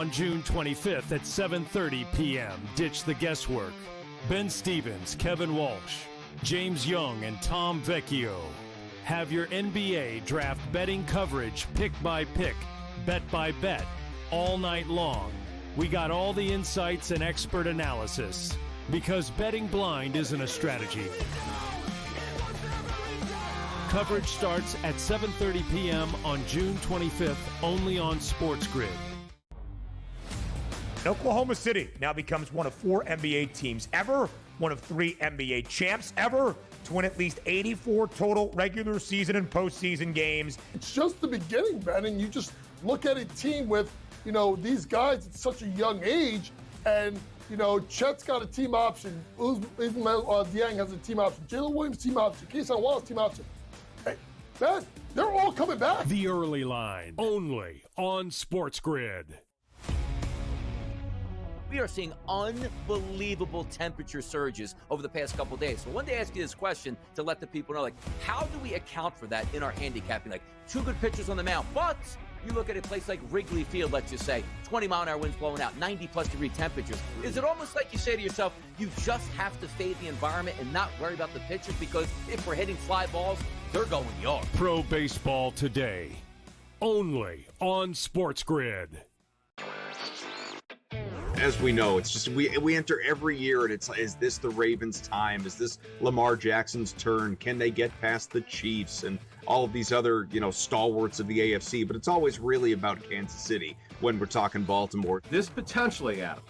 On June 25th at 7:30 p.m., ditch the guesswork. Ben Stevens, Kevin Walsh, James Young, and Tom Vecchio have your NBA draft betting coverage pick by pick, bet by bet, all night long. We got all the insights and expert analysis because betting blind isn't a strategy. Coverage starts at 7:30 p.m. on June 25th, only on SportsGrid. Oklahoma City now becomes one of 4 NBA teams ever, one of 3 NBA champs ever, to win at least 84 total regular season and postseason games. It's just the beginning, Ben, and you just look at a team with, these guys at such a young age, and, Chet's got a team option, Ismail Dieng has a team option, Jalen Williams team option, Keyshawn Wallace team option. Hey, man, they're all coming back. The Early Line, only on SportsGrid. We are seeing unbelievable temperature surges over the past couple of days. So I wanted to ask you this question to let the people know, how do we account for that in our handicapping? 2 good pitchers on the mound, but you look at a place like Wrigley Field, let's just say, 20-mile-an-hour winds blowing out, 90-plus degree temperatures. Is it almost like you say to yourself, you just have to fade the environment and not worry about the pitchers, because if we're hitting fly balls, they're going yard? Pro Baseball Today, only on SportsGrid. As we know, it's just we enter every year and it's, is this the Ravens' time? Is this Lamar Jackson's turn? Can they get past the Chiefs and all of these other, stalwarts of the AFC? But it's always really about Kansas City when we're talking Baltimore. This potentially, Adam,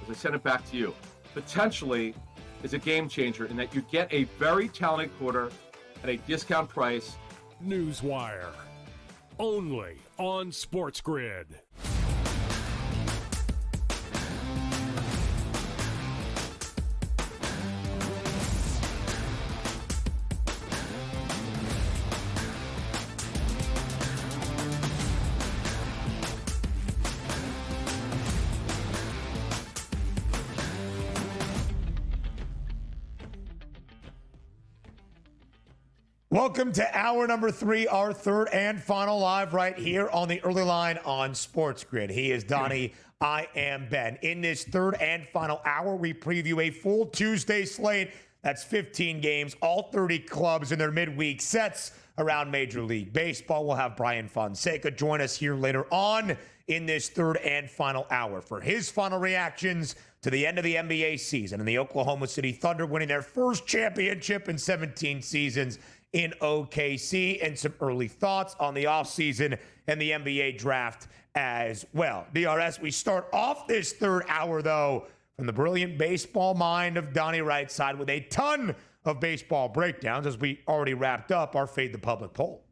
as I send it back to you, potentially is a game changer in that you get a very talented quarter at a discount price. Newswire, only on SportsGrid. Welcome to hour number 3, our third and final live right here on the Early Line on SportsGrid. He is Donnie. I am Ben. In this third and final hour, we preview a full Tuesday slate. That's 15 games, all 30 clubs in their midweek sets around Major League Baseball. We'll have Bryan Fonseca join us here later on in this third and final hour for his final reactions to the end of the NBA season and the Oklahoma City Thunder winning their first championship in 17 seasons in OKC, and some early thoughts on the offseason and the NBA draft as well. DRS, we start off this third hour, though, from the brilliant baseball mind of Donnie Rightside with a ton of baseball breakdowns as we already wrapped up our Fade the Public poll.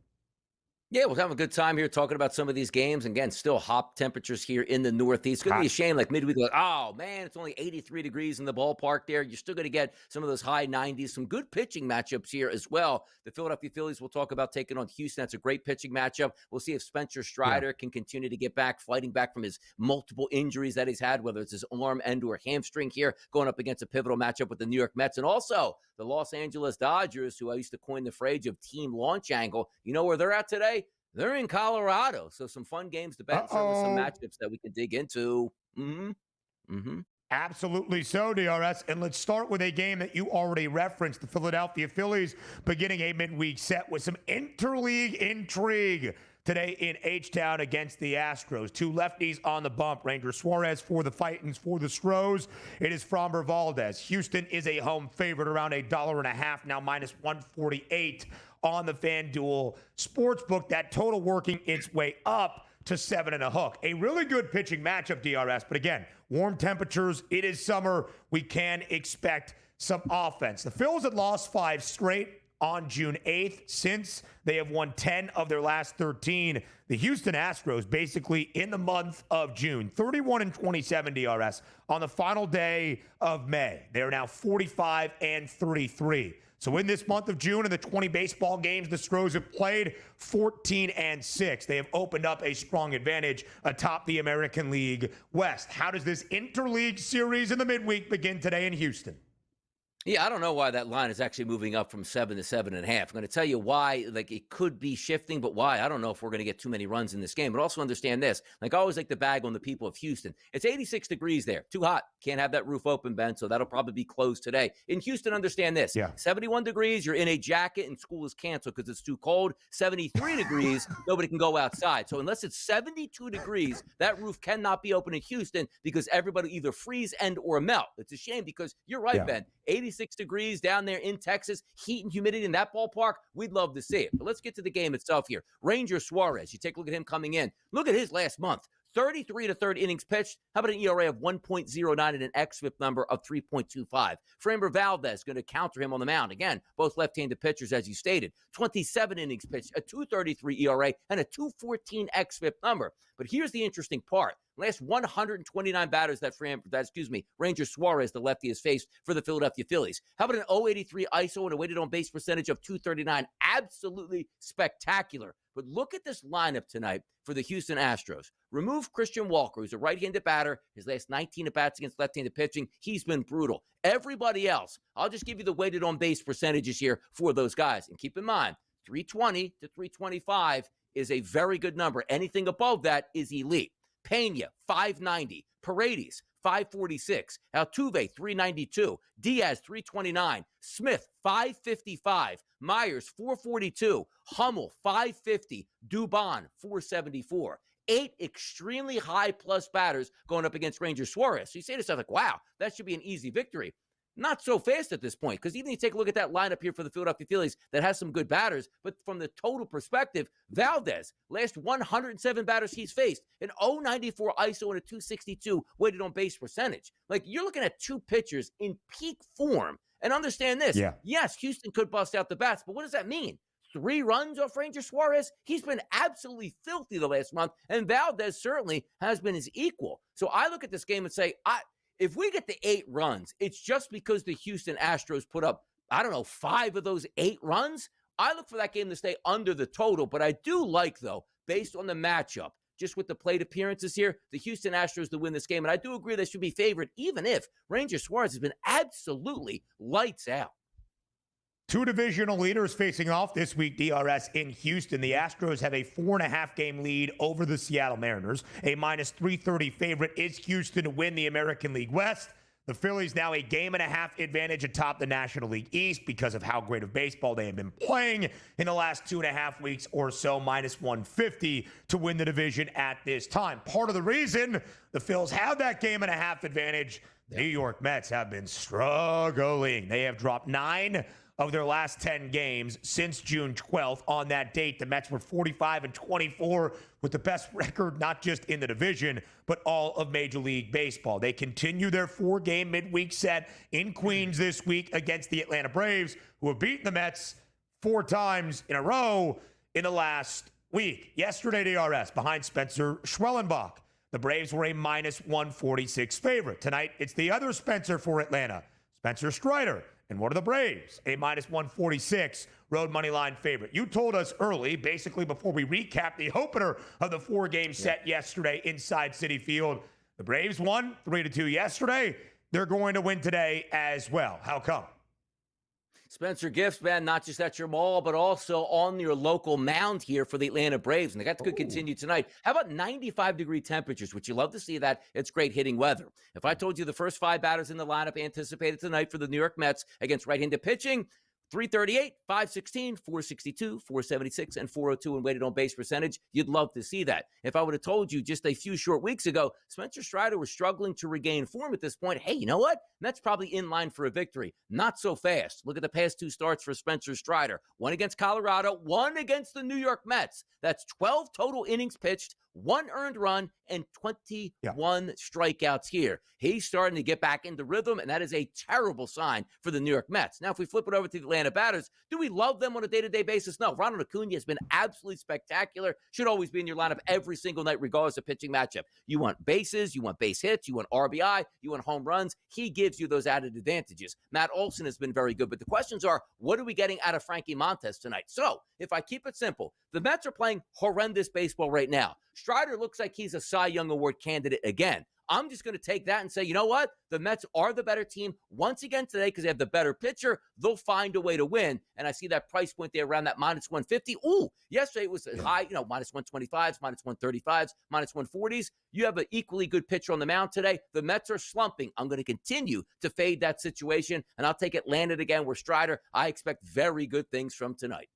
Yeah, we're having a good time here talking about some of these games. Again, still hot temperatures here in the Northeast. It's going to be a shame, midweek, oh, man, it's only 83 degrees in the ballpark there. You're still going to get some of those high 90s, some good pitching matchups here as well. The Philadelphia Phillies will talk about taking on Houston. That's a great pitching matchup. We'll see if Spencer Strider can continue to get back, fighting back from his multiple injuries that he's had, whether it's his arm and or hamstring here, going up against a pivotal matchup with the New York Mets. And also the Los Angeles Dodgers, who I used to coin the phrase of team launch angle. You know where they're at today? They're in Colorado, so some fun games to bet, certainly some matchups that we can dig into. Absolutely so, DRS. And let's start with a game that you already referenced. The Philadelphia Phillies beginning a midweek set with some interleague intrigue today in H-Town against the Astros. 2 lefties on the bump. Ranger Suarez for the Titans. For the Stros, it is Framber Valdez. Houston is a home favorite, around $1.50, now minus 148 on the FanDuel Sportsbook. That total working its way up to 7 1/2. A really good pitching matchup, DRS. But again, warm temperatures. It is summer. We can expect some offense. The Phils had lost 5 straight on June 8th. Since they have won 10 of their last 13. The Houston Astros basically in the month of June, 31-27 DRS on the final day of May. They are now 45-33. So in this month of June, in the 20 baseball games the Stros have played, 14-6. They have opened up a strong advantage atop the American League West. How does this interleague series in the midweek begin today in Houston? Yeah, I don't know why that line is actually moving up from 7 to 7.5. I'm going to tell you why, like it could be shifting, but why? I don't know if we're going to get too many runs in this game. But also understand this, like I always like to bag on the people of Houston. It's 86 degrees there. Too hot. Can't have that roof open, Ben, so that'll probably be closed today. In Houston, understand this. Yeah. 71 degrees, you're in a jacket and school is canceled because it's too cold. 73 degrees, nobody can go outside. So unless it's 72 degrees, that roof cannot be open in Houston because everybody either freeze and or melt. It's a shame because you're right, Ben. 86 degrees down there in Texas, heat and humidity in that ballpark, we'd love to see it. But let's get to the game itself here. Ranger Suarez, you take a look at him coming in. Look at his last month. 33 to third innings pitched. How about an ERA of 1.09 and an xFIP number of 3.25? Framber Valdez going to counter him on the mound. Again, both left-handed pitchers, as you stated. 27 innings pitched, a 2.33 ERA and a 2.14 xFIP number. But here's the interesting part. Last 129 batters Ranger Suarez, the lefty, has faced for the Philadelphia Phillies. How about an 0.83 ISO and a weighted on base percentage of 239? Absolutely spectacular. But look at this lineup tonight for the Houston Astros. Remove Christian Walker, who's a right-handed batter. His last 19 at-bats against left-handed pitching, he's been brutal. Everybody else, I'll just give you the weighted on base percentages here for those guys. And keep in mind, 320 to 325 is a very good number. Anything above that is elite. Pena, 590. Paredes, 546. Altuve, 392. Diaz, 329. Smith, 555. Myers, 442. Hummel, 550. Dubon, 474. 8 extremely high plus batters going up against Ranger Suarez. So you say to yourself, like, wow, that should be an easy victory. Not so fast at this point, because even you take a look at that lineup here for the Philadelphia Phillies that has some good batters, but from the total perspective, Valdez, last 107 batters he's faced, an 0.94 ISO and a 262 weighted on base percentage. Like, you're looking at two pitchers in peak form. And understand this. Yeah. Yes, Houston could bust out the bats, but what does that mean? 3 runs off Ranger Suarez? He's been absolutely filthy the last month, and Valdez certainly has been his equal. So I look at this game and say, if we get the 8 runs, it's just because the Houston Astros put up, 5 of those 8 runs. I look for that game to stay under the total, but I do like, though, based on the matchup, just with the plate appearances here, the Houston Astros to win this game. And I do agree they should be favored, even if Ranger Suarez has been absolutely lights out. 2 divisional leaders facing off this week, DRS, in Houston. The Astros have a 4.5-game lead over the Seattle Mariners. A minus 330 favorite is Houston to win the American League West. The Phillies now a 1.5 advantage atop the National League East because of how great of baseball they have been playing in the last 2.5 weeks or so, minus 150 to win the division at this time. Part of the reason the Phils have that 1.5 advantage, the New York Mets have been struggling. They have dropped 9 of their last 10 games since June 12th. On that date, the Mets were 45-24 with the best record, not just in the division, but all of Major League Baseball. They continue their 4-game midweek set in Queens this week against the Atlanta Braves, who have beaten the Mets 4 times in a row in the last week. Yesterday, DRS, behind Spencer Schwellenbach, the Braves were a minus 146 favorite. Tonight, it's the other Spencer for Atlanta, Spencer Strider. And what are the Braves? A minus 146 road money line favorite. You told us early, basically before we recap the opener of the 4-game set yesterday inside Citi Field. The Braves won 3-2 yesterday. They're going to win today as well. How come? Spencer Gifts, man, not just at your mall, but also on your local mound here for the Atlanta Braves. And that could continue tonight. How about 95-degree temperatures? Would you love to see that? It's great hitting weather. If I told you the first 5 batters in the lineup anticipated tonight for the New York Mets against right-handed pitching, 338, 516, 462, 476, and 402 in weighted on base percentage. You'd love to see that. If I would have told you just a few short weeks ago, Spencer Strider was struggling to regain form at this point, hey, you know what? That's probably in line for a victory. Not so fast. Look at the past 2 starts for Spencer Strider. 1 against Colorado, 1 against the New York Mets. That's 12 total innings pitched, 1 earned run, and 21 strikeouts here. He's starting to get back into rhythm, and that is a terrible sign for the New York Mets. Now, if we flip it over to the Atlanta batters, do we love them on a day-to-day basis? No. Ronald Acuna has been absolutely spectacular. Should always be in your lineup every single night, regardless of pitching matchup. You want bases, you want base hits, you want RBI, you want home runs. He gives you those added advantages. Matt Olson has been very good, but the questions are, what are we getting out of Frankie Montes tonight? So, if I keep it simple, the Mets are playing horrendous baseball right now. Strider looks like he's a Cy Young Award candidate again. I'm just going to take that and say, you know what? The Mets are the better team once again today because they have the better pitcher. They'll find a way to win. And I see that price point there around that minus 150. Ooh, yesterday it was high, minus 125s, minus 135s, minus 140s. You have an equally good pitcher on the mound today. The Mets are slumping. I'm going to continue to fade that situation, and I'll take Atlanta again where Strider, I expect very good things from tonight.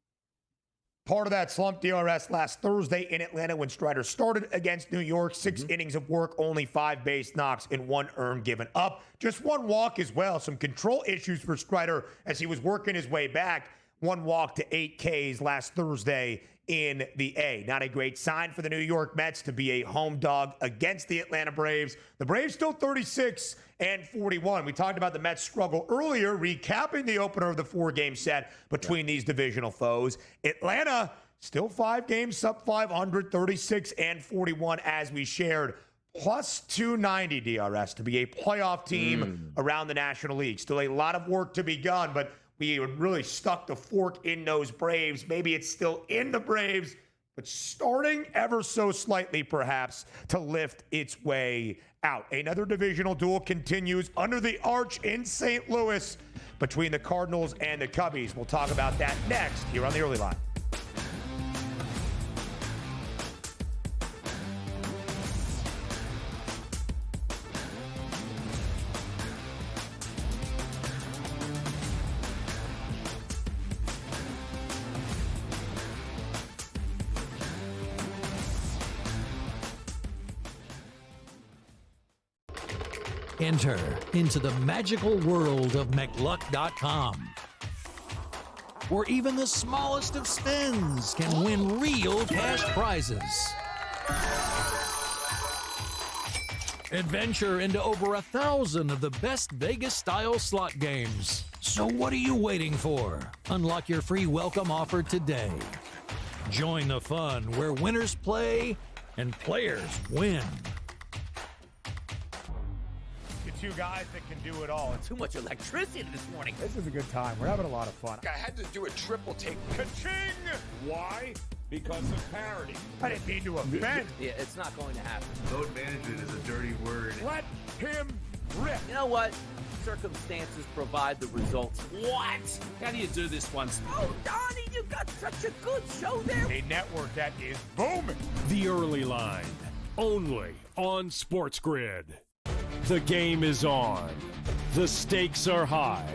Part of that slump DRS last Thursday in Atlanta when Strider started against New York. 6 innings of work, only 5 base knocks, and 1 earned given up. Just 1 walk as well. Some control issues for Strider as he was working his way back. 1 walk to 8 Ks last Thursday in the A. Not a great sign for the New York Mets to be a home dog against the Atlanta Braves. The Braves still 36-41. We talked about the Mets' struggle earlier, recapping the opener of the 4-game set between these divisional foes. Atlanta still 5 games sub 500, 36-41 as we shared. Plus 290 DRS to be a playoff team around the National League. Still a lot of work to be done, but we really stuck the fork in those Braves. Maybe it's still in the Braves, but starting ever so slightly, perhaps, to lift its way out. Another divisional duel continues under the arch in St. Louis between the Cardinals and the Cubbies. We'll talk about that next here on the Early Line. Enter into the magical world of McLuck.com, where even the smallest of spins can win real cash prizes. Adventure into over 1,000 of the best Vegas-style slot games. So what are you waiting for? Unlock your free welcome offer today. Join the fun where winners play and players win. 2 guys that can do it all. Too much electricity this morning. This is a good time. We're having a lot of fun. I had to do a triple take. Ka-ching! Why? Because of parity. I didn't mean to offend. Yeah, it's not going to happen. Load management is a dirty word. Let him rip. You know what? Circumstances provide the results. What? How do you do this one? Oh, Donnie, you got such a good show there. A network that is booming. The Early Line, only on SportsGrid. The game is on. The stakes are high.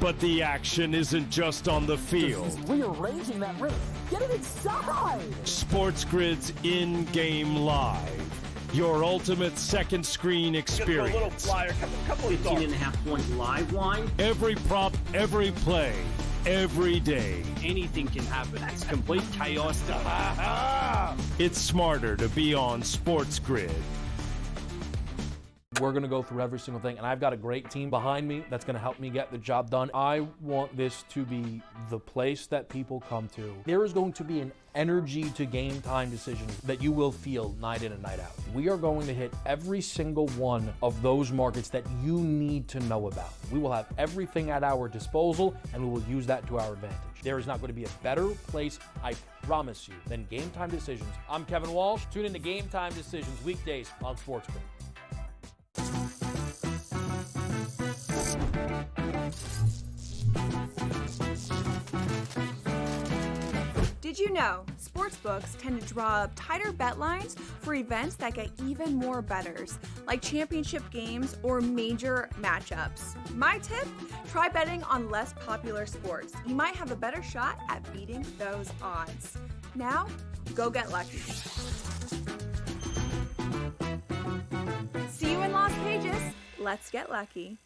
But the action isn't just on the field. He's rearranging that ring. Get it inside! SportsGrid's in-game live. Your ultimate second screen experience. A little flyer, couple of 15.5-point live line. Every prop, every play, every day. Anything can happen. That's complete chaos. It's smarter to be on SportsGrid. We're going to go through every single thing, and I've got a great team behind me that's going to help me get the job done. I want this to be the place that people come to. There is going to be an energy to game time decisions that you will feel night in and night out. We are going to hit every single one of those markets that you need to know about. We will have everything at our disposal, and we will use that to our advantage. There is not going to be a better place, I promise you, than Game Time Decisions. I'm Kevin Walsh. Tune in to Game Time Decisions weekdays on SportsGrid. Did you know sportsbooks tend to draw up tighter bet lines for events that get even more bettors, like championship games or major matchups? My tip, try betting on less popular sports. You might have a better shot at beating those odds. Now, go get lucky. See you in Las Vegas. Let's get lucky.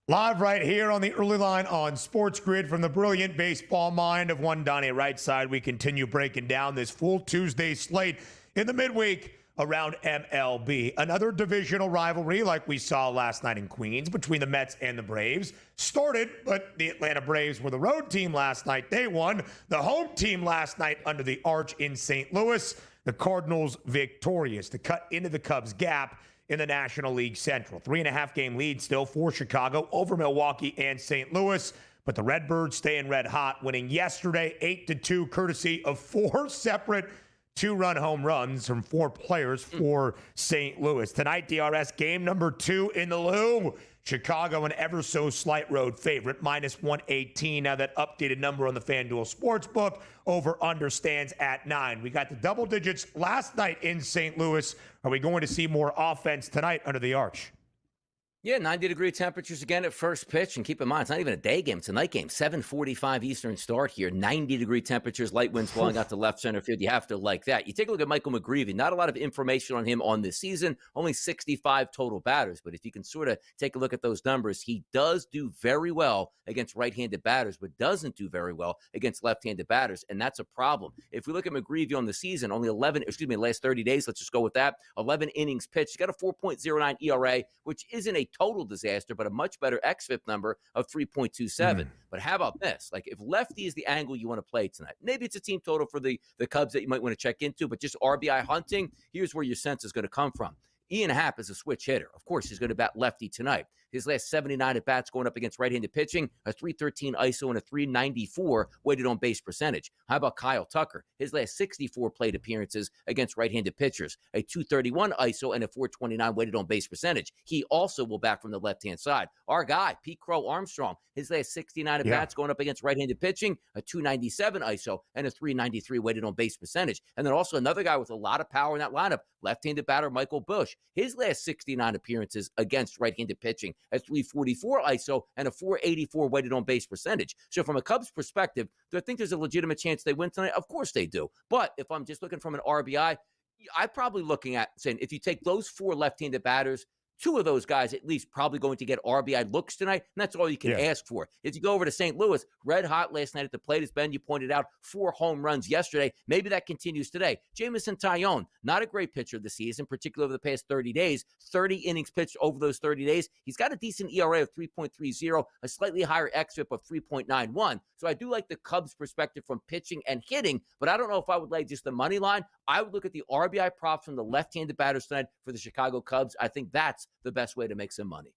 Live right here on the Early Line on SportsGrid from the brilliant baseball mind of one Donnie right side. We continue breaking down this full Tuesday slate in the midweek around MLB. Another divisional rivalry like we saw last night in Queens between the Mets and the Braves started, but the Atlanta Braves were the road team last night. They won. The home team last night under the arch in St. Louis. The Cardinals victorious to cut into the Cubs' gap in the National League Central. 3.5-game lead still for Chicago over Milwaukee and St. Louis. But the Redbirds staying red hot, winning yesterday 8-2, courtesy of 4 separate 2-run home runs from 4 players for St. Louis. Tonight, DRS game number 2 in the Lou. Chicago, an ever so slight road favorite, -118. Now that updated number on the FanDuel Sportsbook, over under stands at 9. We got the double digits last night in St. Louis. Are we going to see more offense tonight under the arch? Yeah, 90-degree temperatures again at first pitch. And keep in mind, it's not even a day game. It's a night game. 7:45 Eastern start here. 90-degree temperatures, light winds blowing out to left center field. You have to like that. You take a look at Michael McGreevy. Not a lot of information on him on this season. Only 65 total batters. But if you can sort of take a look at those numbers, he does do very well against right-handed batters, but doesn't do very well against left-handed batters. And that's a problem. If we look at McGreevy on the season, only last 30 days, let's just go with that. 11 innings pitched. He's got a 4.09 ERA, which isn't a total disaster, but a much better xFIP number of 3.27. But how about this? Like, if lefty is the angle you want to play tonight, maybe it's a team total for the Cubs that you might want to check into, but just RBI hunting, here's where your sense is going to come from. Ian Happ is a switch hitter. Of course, he's going to bat lefty tonight. His last 79 at-bats going up against right-handed pitching, a 313 ISO and a 394 weighted on base percentage. How about Kyle Tucker? His last 64 plate appearances against right-handed pitchers, a 231 ISO and a 429 weighted on base percentage. He also will bat from the left-hand side. Our guy, Pete Crow Armstrong, his last 69 at-bats going up against right-handed pitching, a 297 ISO and a 393 weighted on base percentage. And then also another guy with a lot of power in that lineup, left-handed batter Michael Busch. His last 69 appearances against right-handed pitching, a 344 ISO and a 484 weighted on base percentage. So from a Cubs perspective, do I think there's a legitimate chance they win tonight? Of course they do. But if I'm just looking from an RBI, I'm probably looking at saying if you take those 4 left-handed batters, 2 of those guys at least probably going to get RBI looks tonight, and that's all you can ask for. If you go over to St. Louis, red hot last night at the plate, as Ben, you pointed out, 4 home runs yesterday. Maybe that continues today. Jamison Tyone, not a great pitcher this season, particularly over the past 30 days. 30 innings pitched over those 30 days. He's got a decent ERA of 3.30, a slightly higher xFIP of 3.91. So I do like the Cubs' perspective from pitching and hitting, but I don't know if I would lay just the money line. I would look at the RBI props from the left-handed batters tonight for the Chicago Cubs. I think that's the best way to make some money.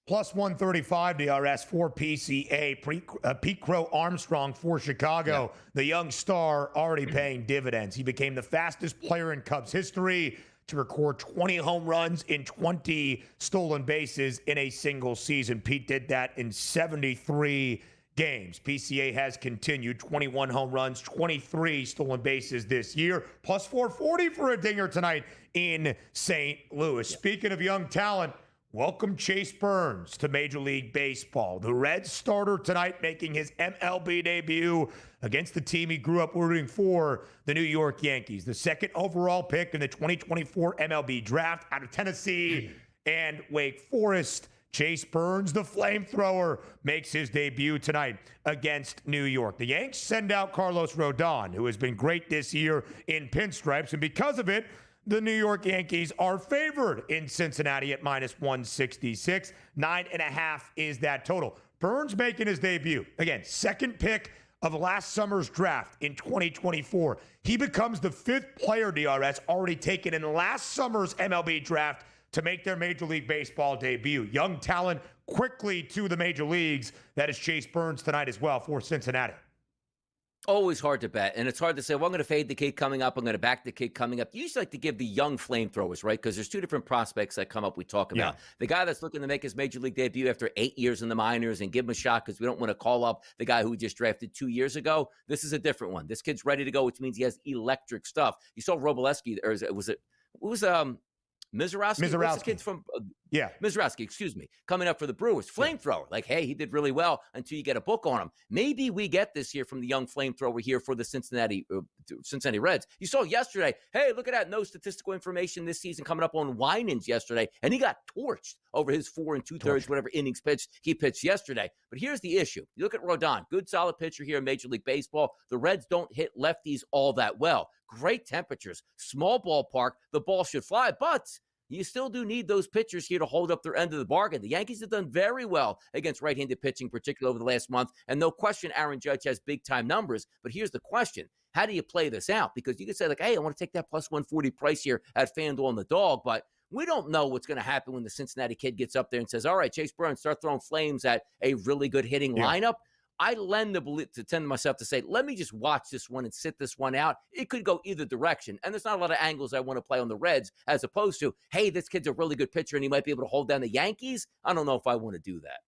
Plus 135 DRS for PCA. Pete Crow Armstrong for Chicago. The young star already paying dividends. He became the fastest player in Cubs history to record 20 home runs in 20 stolen bases in a single season. Pete did that in 73 games. PCA has continued 21 home runs, 23 stolen bases this year, plus 440 for a dinger tonight in St. Louis. Speaking of young talent, welcome Chase Burns to Major League Baseball. The Reds starter tonight making his MLB debut against the team he grew up rooting for, the New York Yankees. The second overall pick in the 2024 MLB draft out of Tennessee and Wake Forest. Chase Burns, the flamethrower, makes his debut tonight against New York. The Yanks send out Carlos Rodon, who has been great this year in pinstripes, and because of it, the New York Yankees are favored in Cincinnati at -166. 9.5 is that total. Burns making his debut. Again, second pick of last summer's draft in 2024. He becomes the 5th player, DRS, already taken in last summer's MLB draft to make their Major League Baseball debut. Young talent quickly to the major leagues. That is Chase Burns tonight as well for Cincinnati. Always hard to bet, and it's hard to say, well, I'm going to fade the kid coming up, I'm going to back the kid coming up. You usually like to give the young flamethrowers, right? Because there's 2 different prospects that come up we talk about. The guy that's looking to make his Major League debut after 8 years in the minors and give him a shot because we don't want to call up the guy who we just drafted 2 years ago. This is a different one. This kid's ready to go, which means he has electric stuff. You saw Roboleski, or was it Mizorowski? What's the kid from Mizraski, excuse me, coming up for the Brewers. Flamethrower. Like, hey, he did really well until you get a book on him. Maybe we get this here from the young flamethrower here for the Cincinnati Reds. You saw yesterday, hey, look at that. No statistical information this season coming up on Winans yesterday. And he got torched over his 4 2/3, whatever innings he pitched yesterday. But here's the issue. You look at Rodon, good solid pitcher here in Major League Baseball. The Reds don't hit lefties all that well. Great temperatures, small ballpark. The ball should fly, but you still do need those pitchers here to hold up their end of the bargain. The Yankees have done very well against right-handed pitching, particularly over the last month. And no question, Aaron Judge has big-time numbers. But here's the question. How do you play this out? Because you could say, like, hey, I want to take that plus 140 price here at FanDuel on the dog. But we don't know what's going to happen when the Cincinnati kid gets up there and says, all right, Chase Burns, start throwing flames at a really good hitting lineup. I tend to myself to say, let me just watch this one and sit this one out. It could go either direction. And there's not a lot of angles I want to play on the Reds as opposed to, hey, this kid's a really good pitcher and he might be able to hold down the Yankees. I don't know if I want to do that.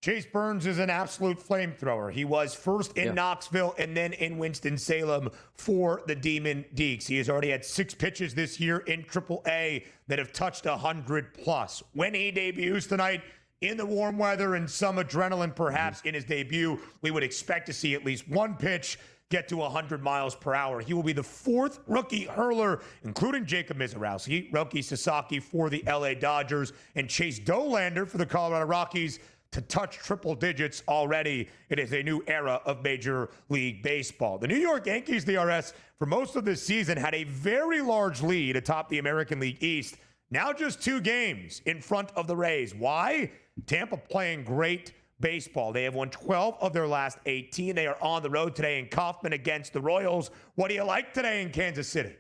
Chase Burns is an absolute flamethrower. He was first in Knoxville and then in Winston-Salem for the Demon Deacs. He has already had 6 pitches this year in AAA that have touched 100+. When he debuts tonight, in the warm weather and some adrenaline perhaps in his debut, we would expect to see at least one pitch get to 100 miles per hour. He will be the 4th rookie hurler, including Jacob Mizraski, Roki Sasaki for the LA Dodgers, and Chase Dollander for the Colorado Rockies to touch triple digits already. It is a new era of Major League Baseball. The New York Yankees, DRS, for most of this season had a very large lead atop the American League East. Now just 2 games in front of the Rays. Why? Tampa playing great baseball. They have won 12 of their last 18. They are on the road today in Kaufman against the Royals. What do you like today in Kansas City?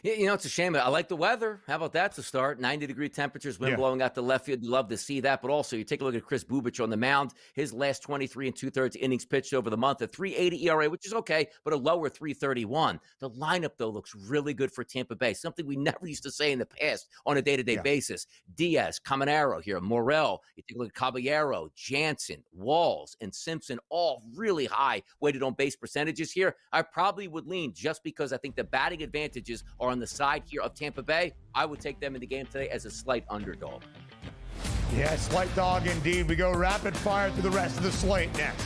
Yeah, you know, it's a shame. I like the weather. How about that to start? 90-degree temperatures, wind blowing out the left field. You love to see that. But also, you take a look at Chris Bubich on the mound. His last 23 2/3 innings pitched over the month, a 3.80 ERA, which is okay, but a lower 3.31. The lineup, though, looks really good for Tampa Bay, something we never used to say in the past on a day-to-day basis. Diaz, Caminero here, Morel. You take a look at Caballero, Jansen, Walls, and Simpson, all really high weighted on base percentages here. I probably would lean just because I think the batting advantages are on the side here of Tampa Bay. I would take them in the game today as a slight underdog. Yeah, slight dog indeed. We go rapid fire through the rest of the slate next.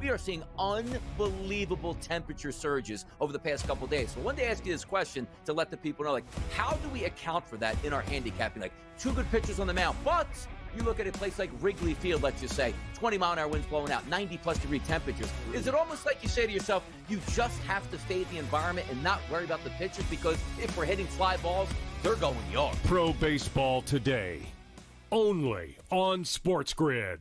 We are seeing unbelievable temperature surges over the past couple of days. So I wanted to ask you this question to let the people know, like, how do we account for that in our handicapping? Like, 2 good pitchers on the mound, but you look at a place like Wrigley Field, let's just say, 20-mile-an-hour winds blowing out, 90-plus degree temperatures. Is it almost like you say to yourself, you just have to fade the environment and not worry about the pitchers because if we're hitting fly balls, they're going yard? Pro Baseball Today, only on SportsGrid.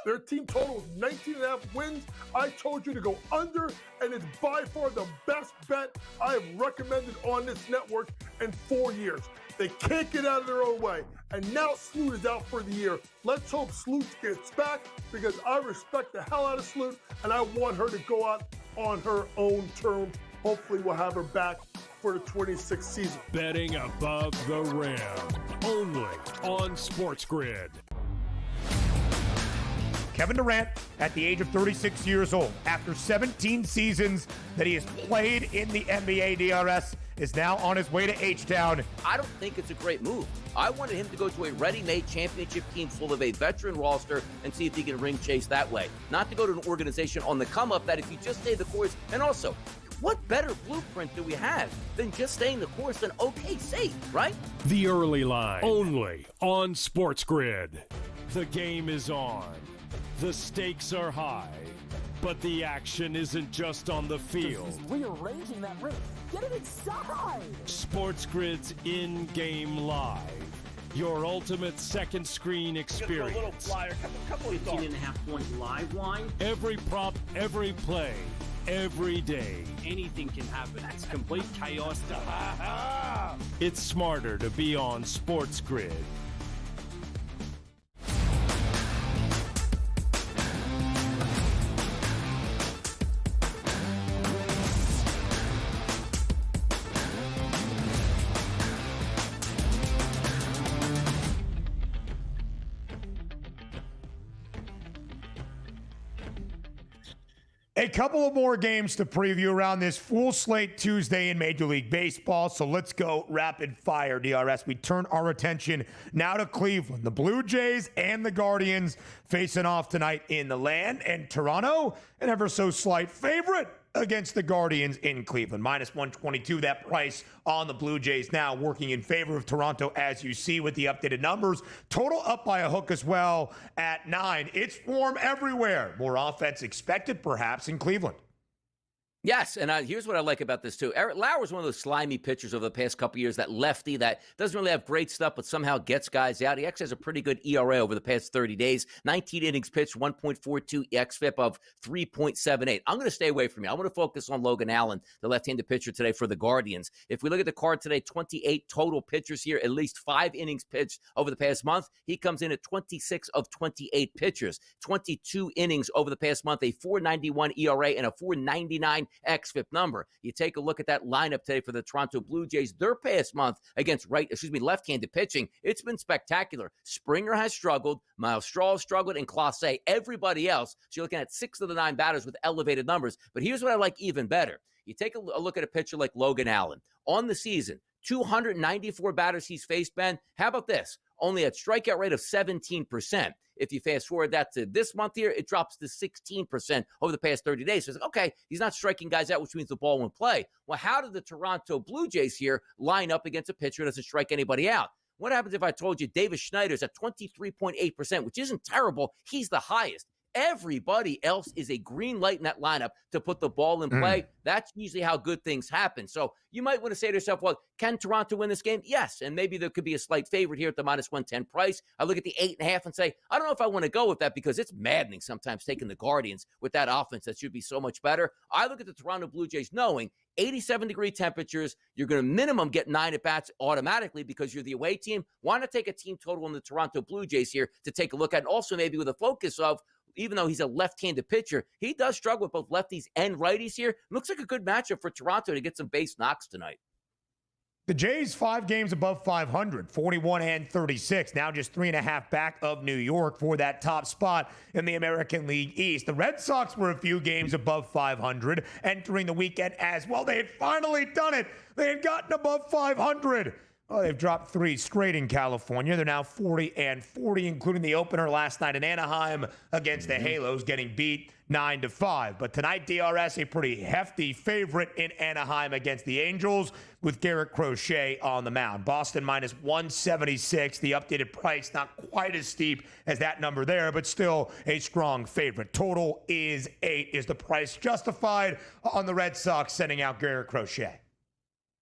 Their team total is 19.5 wins. I told you to go under, and it's by far the best bet I have recommended on this network in 4 years. They can't get out of their own way. And now Sloot is out for the year. Let's hope Sloot gets back because I respect the hell out of Sloot, and I want her to go out on her own terms. Hopefully we'll have her back for the 26th season. Betting above the rim, only on SportsGrid. Kevin Durant, at the age of 36 years old, after 17 seasons that he has played in the NBA, DRS, is now on his way to H-Town. I don't think it's a great move. I wanted him to go to a ready-made championship team full of a veteran roster and see if he can ring chase that way. Not to go to an organization on the come-up that if you just stay the course, and also, what better blueprint do we have than just staying the course than OKC, right? The early line, only on SportsGrid. The game is on. The stakes are high, but the action isn't just on the field. Rearranging that roof. Get it inside! SportsGrid's in-game live. Your ultimate second screen experience. A little flyer, couple of 15.5-point live line. Every prop, every play, every day. Anything can happen. That's complete chaos. It's smarter to be on SportsGrid. A couple of more games to preview around this full slate Tuesday in Major League Baseball. So let's go rapid fire, DRS. We turn our attention now to Cleveland. The Blue Jays and the Guardians facing off tonight in the land. And Toronto, an ever so slight favorite against the Guardians in Cleveland. Minus 122, that price on the Blue Jays now working in favor of Toronto, as you see with the updated numbers. Total up by a hook as well at 9. It's warm everywhere. More offense expected, perhaps, in Cleveland. Yes, and here's what I like about this, too. Eric Lauer's one of those slimy pitchers over the past couple years, that lefty that doesn't really have great stuff, but somehow gets guys out. He actually has a pretty good ERA over the past 30 days. 19 innings pitched, 1.42 xFIP of 3.78. I'm going to stay away from him. I want to focus on Logan Allen, the left-handed pitcher today for the Guardians. If we look at the card today, 28 total pitchers here, at least 5 innings pitched over the past month. He comes in at 26 of 28 pitchers, 22 innings over the past month, a 4.91 ERA and a 4.99 xFIP number. You take a look at that lineup today for the Toronto Blue Jays. Their past month against left-handed pitching, it's been spectacular. Springer has struggled, Miles Straw has struggled, and Clase. Everybody else, so you're looking at 6 of the 9 batters with elevated numbers. But here's what I like even better. You take a look at a pitcher like Logan Allen. On the season, 294 batters he's faced, Ben. How about this? Only a strikeout rate of 17%. If you fast forward that to this month here, it drops to 16% over the past 30 days. So it's like, okay, he's not striking guys out, which means the ball won't play. Well, how did the Toronto Blue Jays here line up against a pitcher that doesn't strike anybody out? What happens if I told you Davis Schneider's at 23.8%, which isn't terrible? He's the highest. Everybody else is a green light in that lineup to put the ball in play. That's usually how good things happen. So you might want to say to yourself, well, can Toronto win this game? Yes. And maybe there could be a slight favorite here at the minus 110 price. I look at the 8.5 and say, I don't know if I want to go with that, because it's maddening sometimes taking the Guardians with that offense that should be so much better. I look at the Toronto Blue Jays knowing 87-degree temperatures, you're going to minimum get 9 at-bats automatically because you're the away team. Why not take a team total on the Toronto Blue Jays here to take a look at, and also maybe with a focus of, even though he's a left-handed pitcher, he does struggle with both lefties and righties here. Looks like a good matchup for Toronto to get some base knocks tonight. The Jays 5 games above 500, 41 and 36. Now just 3.5 back of New York for that top spot in the American League East. The Red Sox were a few games above 500 entering the weekend as well. They had finally done it. They had gotten above 500. Oh, they've dropped 3 straight in California. They're now 40 and 40, including the opener last night in Anaheim against the Halos, getting beat 9-5. But tonight, DRS, a pretty hefty favorite in Anaheim against the Angels with Garrett Crochet on the mound. Boston minus 176. The updated price, not quite as steep as that number there, but still a strong favorite. Total is 8. Is the price justified on the Red Sox sending out Garrett Crochet?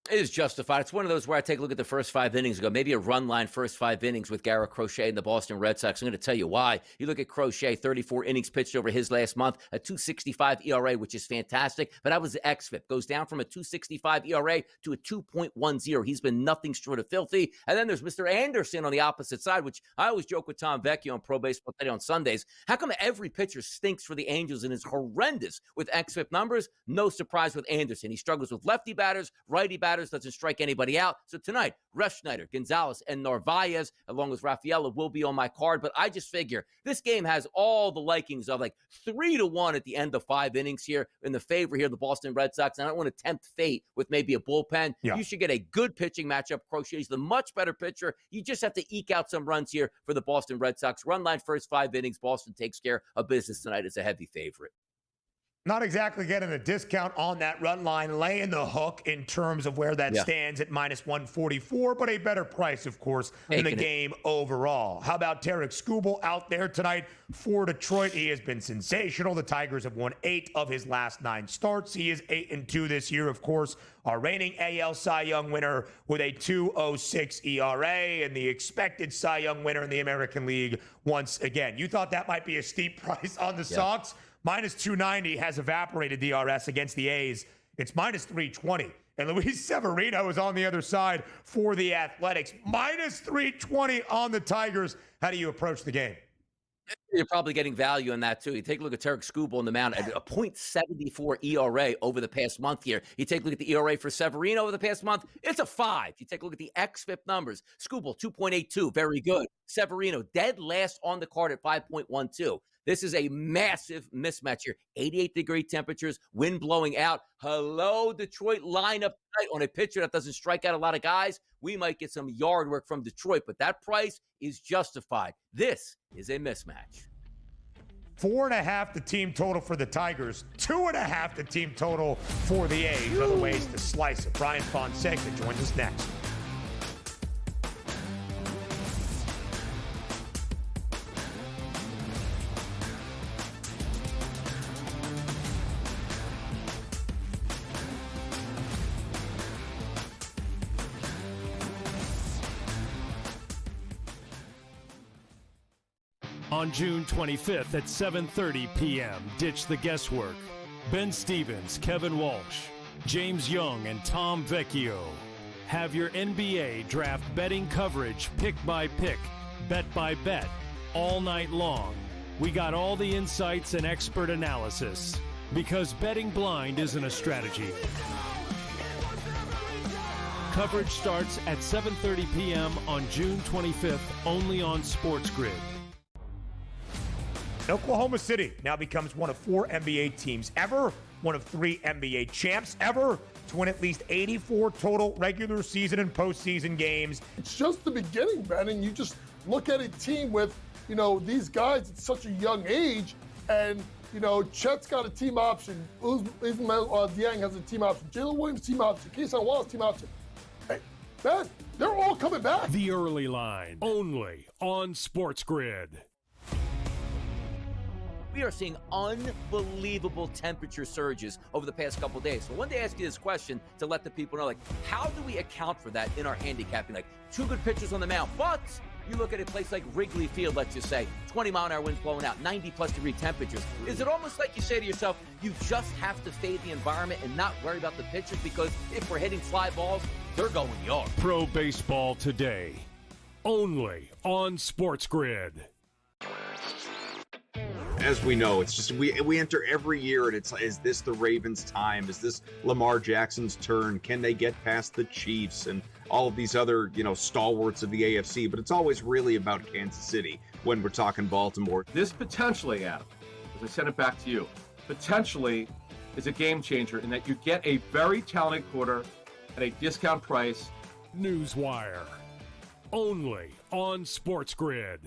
It is justified. It's one of those where I take a look at the first 5 innings ago, maybe a run line first 5 innings with Garrett Crochet and the Boston Red Sox. I'm going to tell you why. You look at Crochet, 34 innings pitched over his last month, a 2.65 ERA, which is fantastic. But that was the xFIP. Goes down from a 2.65 ERA to a 2.10. He's been nothing short of filthy. And then there's Mr. Anderson on the opposite side, which I always joke with Tom Vecchio on Pro Baseball Today on Sundays. How come every pitcher stinks for the Angels and is horrendous with xFIP numbers? No surprise with Anderson. He struggles with lefty batters, righty batters, doesn't strike anybody out. So tonight, Schneider, Gonzalez, and Narvaez, along with Rafaela, will be on my card. But I just figure this game has all the likings of like 3-1 at the end of 5 innings here in the favor here, the Boston Red Sox. And I don't want to tempt fate with maybe a bullpen. You should get a good pitching matchup. Crochet's the much better pitcher. You just have to eke out some runs here for the Boston Red Sox. Run line first 5 innings. Boston takes care of business tonight as a heavy favorite. Not exactly getting a discount on that run line, laying the hook in terms of where that stands at minus 144, but a better price, of course, in the game overall. How about Tarek Skubal out there tonight for Detroit? He has been sensational. The Tigers have won 8 of his last 9 starts. He is 8-2 this year, of course. Our reigning AL Cy Young winner with a 2.06 ERA and the expected Cy Young winner in the American League once again. You thought that might be a steep price on the Sox? Minus 290 has evaporated DRS against the A's. It's minus 320. And Luis Severino is on the other side for the Athletics. Minus 320 on the Tigers. How do you approach the game? You're probably getting value in that too. You take a look at Tarek Skubal in the mound at a .74 ERA over the past month here. You take a look at the ERA for Severino over the past month, it's a 5. You take a look at the xFIP numbers. Skubal 2.82, very good. Severino dead last on the card at 5.12. This is a massive mismatch here. 88-degree temperatures, wind blowing out. Hello, Detroit lineup tonight on a pitcher that doesn't strike out a lot of guys. We might get some yard work from Detroit, but that price is justified. This is a mismatch. 4.5 the team total for the Tigers. 2.5 the team total for the A's. Other ways to slice it. Bryan Fonseca joins us next. On June 25th at 7:30 p.m., ditch the guesswork. Ben Stevens, Kevin Walsh, James Young, and Tom Vecchio have your NBA draft betting coverage pick by pick, bet by bet, all night long. We got all the insights and expert analysis because betting blind isn't a strategy. Coverage starts at 7:30 p.m. on June 25th, only on SportsGrid. Oklahoma City now becomes one of 4 NBA teams ever, one of 3 NBA champs ever to win at least 84 total regular season and postseason games. It's just the beginning, Ben, and you just look at a team with, these guys at such a young age, and, Chet's got a team option, Ismael Dieng has a team option, Jalen Williams team option, Keyshawn Wallace team option. Hey, Ben, they're all coming back. The early line, only on SportsGrid. We are seeing unbelievable temperature surges over the past couple days. So I wanted to ask you this question to let the people know, how do we account for that in our handicapping? 2 good pitchers on the mound, but you look at a place like Wrigley Field, let's just say, 20-mile-an-hour winds blowing out, 90-plus degree temperatures. Is it almost like you say to yourself, you just have to fade the environment and not worry about the pitchers, because if we're hitting fly balls, they're going yard? Pro Baseball Today, only on SportsGrid. As we know, it's just we enter every year and it's, is this the Ravens' time? Is this Lamar Jackson's turn? Can they get past the Chiefs and all of these other, stalwarts of the AFC? But it's always really about Kansas City when we're talking Baltimore. This potentially, Adam, as I send it back to you, potentially is a game changer in that you get a very talented quarter at a discount price. Newswire, only on SportsGrid.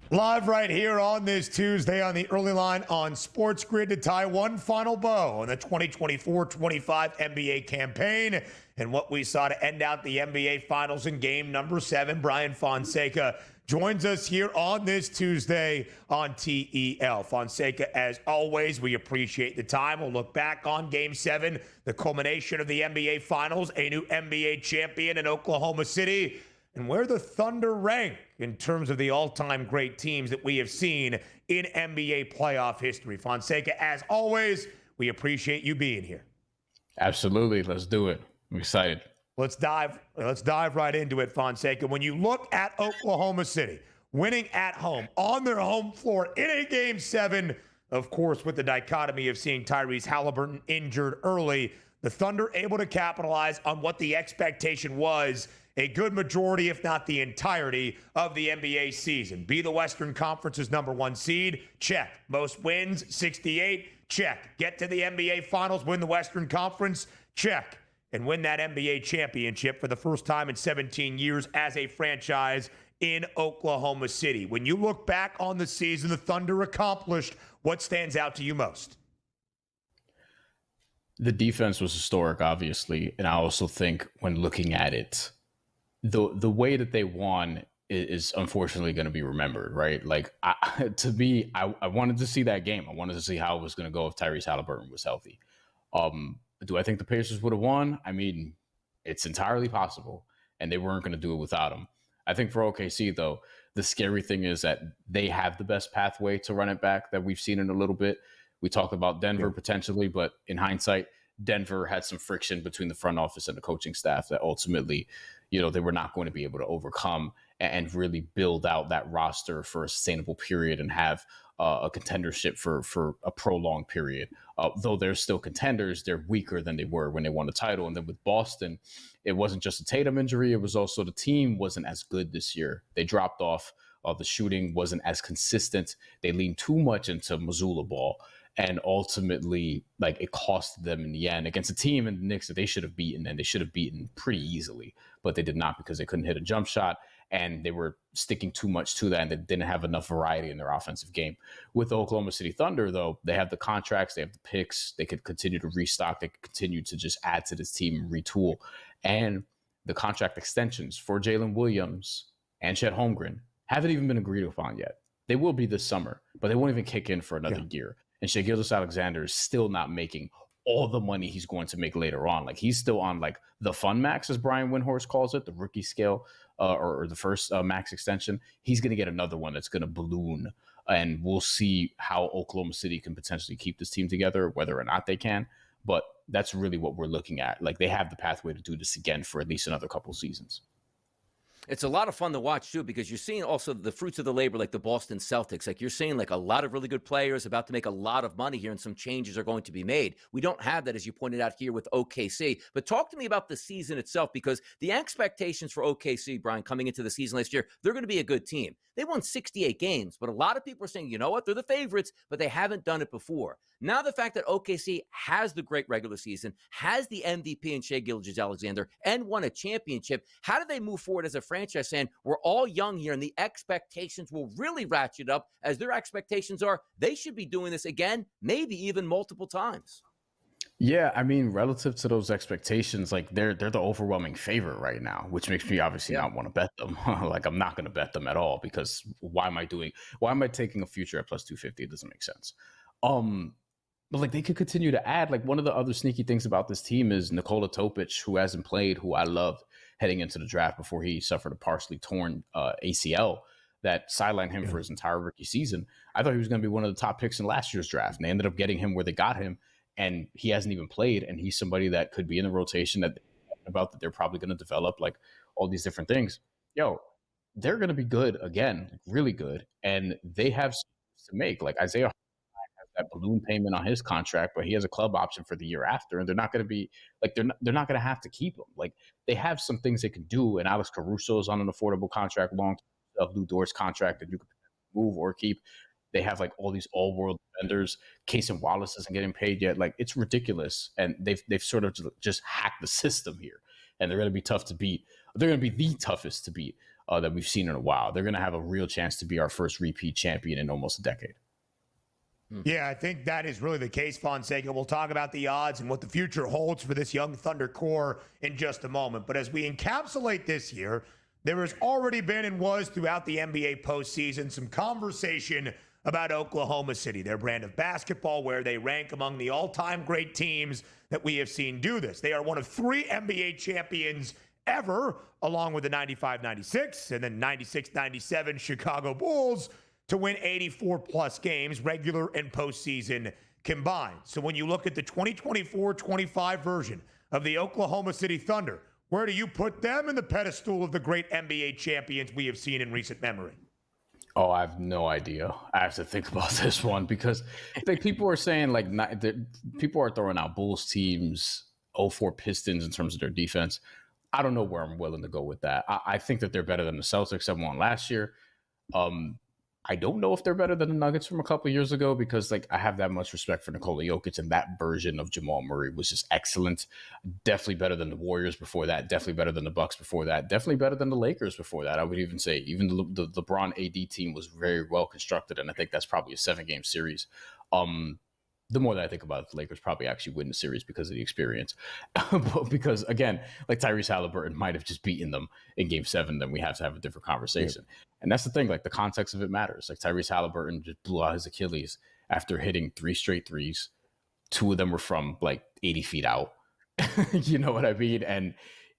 Live right here on this Tuesday on the early line on SportsGrid to tie one final bow on the 2024-25 NBA campaign and what we saw to end out the NBA Finals in game number 7. Bryan Fonseca joins us here on this Tuesday on TEL. Fonseca, as always, we appreciate the time. We'll look back on game 7, the culmination of the NBA Finals, a new NBA champion in Oklahoma City, and where the Thunder rank in terms of the all-time great teams that we have seen in NBA playoff history. Fonseca, as always, we appreciate you being here. Absolutely. Let's do it. I'm excited. Let's dive right into it, Fonseca. When you look at Oklahoma City winning at home on their home floor in a game 7, of course, with the dichotomy of seeing Tyrese Halliburton injured early, the Thunder able to capitalize on what the expectation was a good majority, if not the entirety, of the NBA season. Be the Western Conference's #1 seed? Check. Most wins? 68? Check. Get to the NBA Finals, win the Western Conference? Check. And win that NBA championship for the first time in 17 years as a franchise in Oklahoma City. When you look back on the season the Thunder accomplished, what stands out to you most? The defense was historic, obviously. And I also think when looking at it, the way that they won is unfortunately going to be remembered, right? I wanted to see that game. I wanted to see how it was going to go if Tyrese Halliburton was healthy. Do I think the Pacers would have won? I mean, it's entirely possible. and they weren't going to do it without him. I think for OKC, though, the scary thing is that they have the best pathway to run it back that we've seen in a little bit. We talked about Denver potentially, but in hindsight, Denver had some friction between the front office and the coaching staff that ultimately, they were not going to be able to overcome and really build out that roster for a sustainable period and have a contendership for a prolonged period. Though they're still contenders, they're weaker than they were when they won the title. And then with Boston, it wasn't just a Tatum injury. It was also the team wasn't as good this year. They dropped off. The shooting wasn't as consistent. They leaned too much into Missoula ball. And ultimately, it cost them in the end against a team in the Knicks that they should have beaten, and they should have beaten pretty easily, but they did not because they couldn't hit a jump shot, and they were sticking too much to that, and they didn't have enough variety in their offensive game. With the Oklahoma City Thunder, though, they have the contracts, they have the picks, they could continue to restock, they could continue to just add to this team and retool. And the contract extensions for Jalen Williams and Chet Holmgren haven't even been agreed upon yet. They will be this summer, but they won't even kick in for another year. And Shai Gilgeous-Alexander is still not making all the money he's going to make later on. He's still on the fun max, as Brian Windhorst calls it, the rookie scale, or the first max extension. He's going to get another one that's going to balloon. And we'll see how Oklahoma City can potentially keep this team together, whether or not they can. But that's really what we're looking at. They have the pathway to do this again for at least another couple seasons. It's a lot of fun to watch, too, because you're seeing also the fruits of the labor, like the Boston Celtics. You're seeing a lot of really good players about to make a lot of money here, and some changes are going to be made. We don't have that, as you pointed out here, with OKC. But talk to me about the season itself, because the expectations for OKC, Brian, coming into the season last year, they're going to be a good team. They won 68 games, but a lot of people are saying, you know what, they're the favorites, but they haven't done it before. Now the fact that OKC has the great regular season, has the MVP in Shai Gilgeous-Alexander, and won a championship, how do they move forward as a franchise saying, we're all young here and the expectations will really ratchet up, as their expectations are they should be doing this again, maybe even multiple times? Yeah, I mean, relative to those expectations, they're the overwhelming favorite right now, which makes me obviously not want to bet them. I'm not going to bet them at all, because why am I taking a future at plus 250? It doesn't make sense. But they could continue to add. One of the other sneaky things about this team is Nikola Topic, who hasn't played, who I loved heading into the draft before he suffered a partially torn ACL that sidelined him for his entire rookie season. I thought he was going to be one of the top picks in last year's draft, and they ended up getting him where they got him. And he hasn't even played, and he's somebody that could be in the rotation that they're probably going to develop, all these different things. They're going to be good again, really good, and they have to make. Isaiah has that balloon payment on his contract, but he has a club option for the year after, and they're not going to be they're not going to have to keep him. They have some things they can do, and Alex Caruso is on an affordable contract, long Lou Dort's contract that you could move or keep. They have all these all-world defenders. Cason Wallace isn't getting paid yet. It's ridiculous, and they've sort of just hacked the system here, and they're going to be tough to beat. They're going to be the toughest to beat that we've seen in a while. They're going to have a real chance to be our first repeat champion in almost a decade. Yeah, I think that is really the case, Fonseca. We'll talk about the odds and what the future holds for this young Thunder core in just a moment. But as we encapsulate this year, there has already been and was throughout the NBA postseason some conversation about Oklahoma City, their brand of basketball, where they rank among the all-time great teams that we have seen do this. They are one of 3 NBA champions ever, along with the 95-96 and then 96-97 Chicago Bulls, to win 84-plus games, regular and postseason combined. So when you look at the 2024-25 version of the Oklahoma City Thunder, where do you put them in the pedestal of the great NBA champions we have seen in recent memory? Oh, I have no idea. I have to think about this one, because people are saying people are throwing out Bulls teams, 04 Pistons in terms of their defense. I don't know where I'm willing to go with that. I think that they're better than the Celtics that won last year. I don't know if they're better than the Nuggets from a couple of years ago, because I have that much respect for Nikola Jokic, and that version of Jamal Murray was just excellent. Definitely better than the Warriors before that. Definitely better than the Bucks before that. Definitely better than the Lakers before that. I would even say even the LeBron AD team was very well constructed, and I think that's probably a 7-game series. The more that I think about it, the Lakers probably actually win the series because of the experience. But because, again, Tyrese Halliburton might have just beaten them in Game 7, then we have to have a different conversation. Yeah. And that's the thing, the context of it matters. Tyrese Halliburton just blew out his Achilles after hitting 3 straight threes. 2 of them were from 80 feet out. You know what I mean? And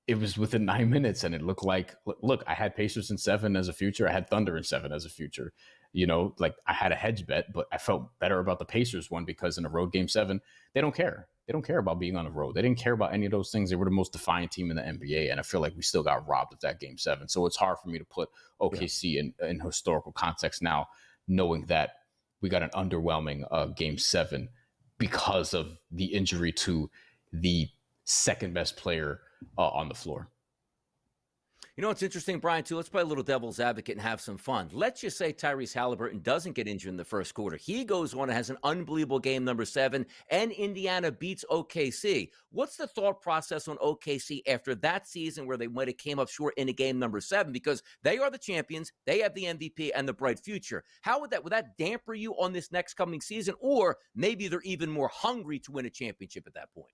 it was within 9 minutes, and it looked like, look, I had Pacers in 7 as a future. I had Thunder in 7 as a future. Like I had a hedge bet, but I felt better about the Pacers one because in a road game 7, they don't care. They don't care about being on the road. They didn't care about any of those things. They were the most defiant team in the NBA, and I feel like we still got robbed of that game 7. So it's hard for me to put OKC in historical context now, knowing that we got an underwhelming game 7 because of the injury to the second best player on the floor. You know what's interesting, Brian, too? Let's play a little devil's advocate and have some fun. Let's just say Tyrese Halliburton doesn't get injured in the first quarter. He goes on and has an unbelievable game number 7, and Indiana beats OKC. What's the thought process on OKC after that season where they might have came up short in a game number 7? Because they are the champions, they have the MVP and the bright future. How would that damper you on this next coming season? Or maybe they're even more hungry to win a championship at that point?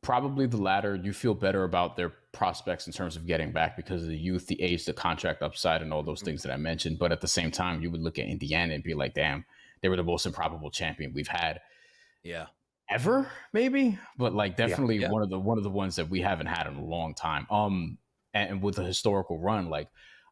Probably the latter. You feel better about their prospects in terms of getting back because of the youth, the age, the contract upside, and all those things that I mentioned. But at the same time, you would look at Indiana and be like, damn, they were the most improbable champion we've had. Yeah. Ever, maybe, but like definitely one of the ones that we haven't had in a long time. And with a historical run, like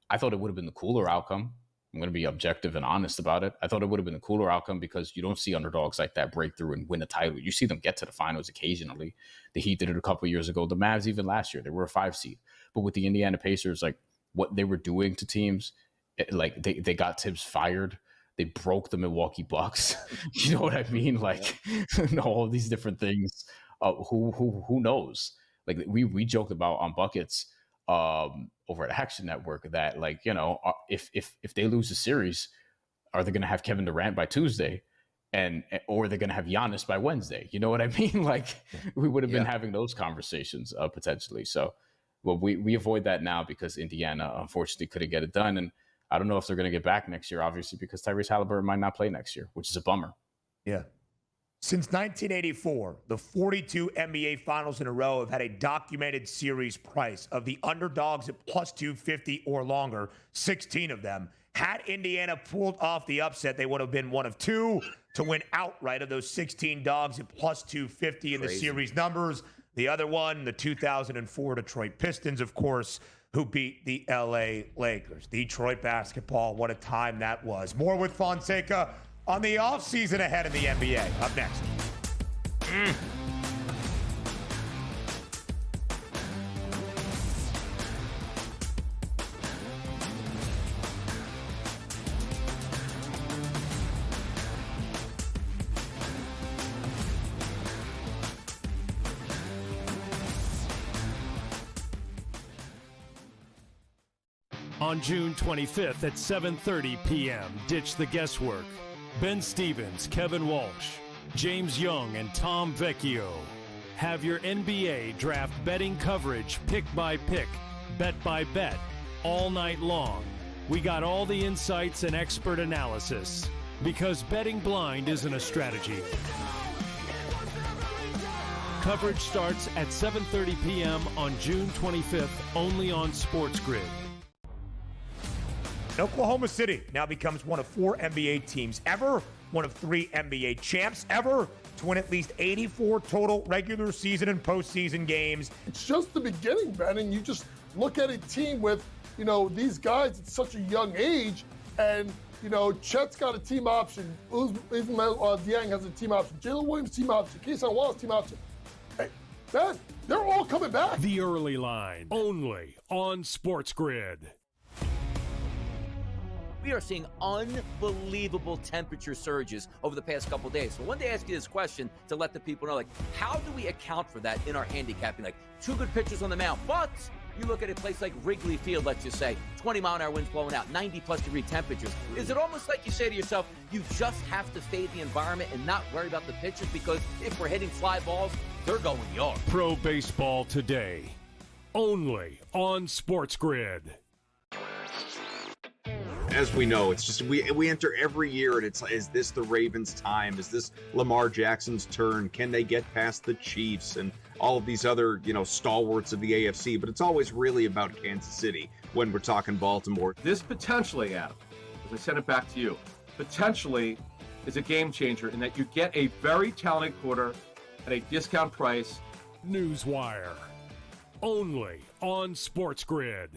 I thought it would have been the cooler outcome. I'm going to be objective and honest about it. I thought it would have been a cooler outcome because you don't see underdogs like that break through and win a title. You see them get to the finals occasionally. The Heat did it a couple of years ago. The Mavs even last year, they were a 5 seed. But with the Indiana Pacers, like what they were doing to teams, like they got Tibbs fired. They broke the Milwaukee Bucks. You know what I mean? Like all of these different things. Who knows? Like we joked about on Buckets over at Action Network that, like, you know, if they lose the series, are they going to have Kevin Durant by Tuesday, or they're going to have Giannis by Wednesday? You know what I mean? Like we would have been having those conversations potentially. So, well, we avoid that now because Indiana unfortunately couldn't get it done, and I don't know if they're going to get back next year, obviously, because Tyrese Halliburton might not play next year, which is a bummer. Yeah. Since 1984, the 42 NBA finals in a row have had a documented series price of the underdogs at plus 250 or longer, 16 of them. Had Indiana pulled off the upset, they would have been one of 2 to win outright of those 16 dogs at plus 250 in the series numbers. The other one, the 2004 Detroit Pistons, of course, who beat the LA Lakers. Detroit basketball, what a time that was. More with Fonseca on the offseason ahead in the NBA. Up next. On June 25th at 7:30 p.m., ditch the guesswork. Ben Stevens, Kevin Walsh, James Young, and Tom Vecchio have your NBA draft betting coverage pick by pick, bet by bet, all night long. We got all the insights and expert analysis because betting blind isn't a strategy. Coverage starts at 7:30 p.m. on June 25th, only on SportsGrid. Oklahoma City now becomes one of 4 NBA teams ever, one of 3 NBA champs ever to win at least 84 total regular season and postseason games. It's just the beginning, Ben, and you just look at a team with, you know, these guys at such a young age, and, you know, Chet's got a team option, Ismail Dieng has a team option, Jalen Williams team option, Keyshawn Wallace team option. Hey, Ben, they're all coming back. The early line, only on SportsGrid. We are seeing unbelievable temperature surges over the past couple days. So I wanted to ask you this question to let the people know, like, how do we account for that in our handicapping? Like, 2 good pitchers on the mound, but you look at a place like Wrigley Field, let's just say, 20-mile-an-hour winds blowing out, 90-plus degree temperatures. Is it almost like you say to yourself, you just have to fade the environment and not worry about the pitchers, because if we're hitting fly balls, they're going yard? Pro Baseball Today, only on SportsGrid. As we know, it's just we enter every year and it's like, is this the Ravens' time? Is this Lamar Jackson's turn? Can they get past the Chiefs and all of these other, you know, stalwarts of the AFC? But it's always really about Kansas City when we're talking Baltimore. This potentially, Adam, as I send it back to you, potentially is a game changer in that you get a very talented quarter at a discount price. Newswire. only on SportsGrid.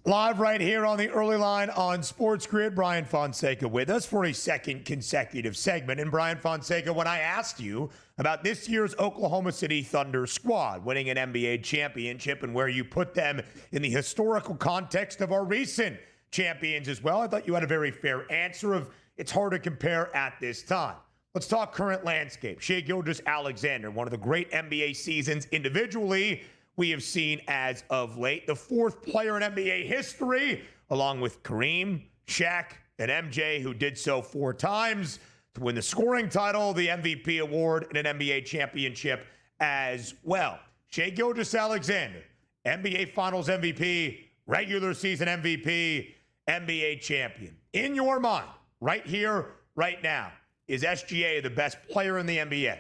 Live right here on the early line on SportsGrid, Bryan Fonseca with us for a second consecutive segment. And Bryan Fonseca, when I asked you about this year's Oklahoma City Thunder squad winning an NBA championship and where you put them in the historical context of our recent champions as well, I thought you had a very fair answer of it's hard to compare at this time. Let's talk current landscape. Shai Gilgeous-Alexander, one of the great NBA seasons individually we have seen as of late. The fourth player in NBA history, along with Kareem, Shaq, and MJ, who did so 4 times to win the scoring title, the MVP award, and an NBA championship as well. Shai Gilgeous-Alexander, NBA Finals MVP, regular season MVP, NBA champion. In your mind, right here, right now, is SGA the best player in the NBA?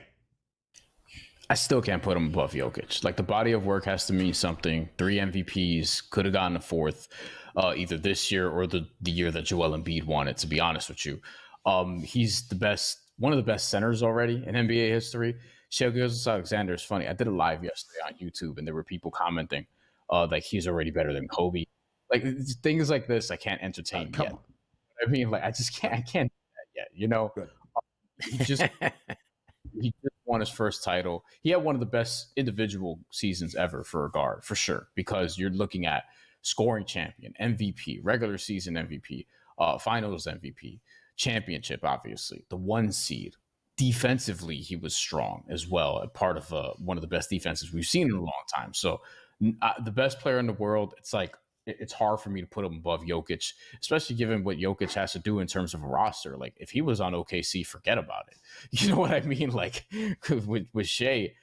I still can't put him above Jokic. Like, the body of work has to mean something. 3 MVPs, could have gotten a 4th, either this year or the year that Joel Embiid won it, to be honest with you. He's the best, one of the best centers already in NBA history. Shai Gilgeous-Alexander is funny. I did a live yesterday on YouTube, and there were people commenting like he's already better than Kobe. Like, things like this I can't entertain yet. I mean, like, I can't do that yet, you know? He just won his first title. He had one of the best individual seasons ever for a guard, for sure, because you're looking at scoring champion, MVP, regular season MVP, finals MVP, championship, obviously, the 1 seed. Defensively, he was strong as well, a part of one of the best defenses we've seen in a long time. So the best player in the world, it's like, it's hard for me to put him above Jokic, especially given what Jokic has to do in terms of a roster. Like, if he was on OKC, forget about it. You know what I mean? Like, with Shai,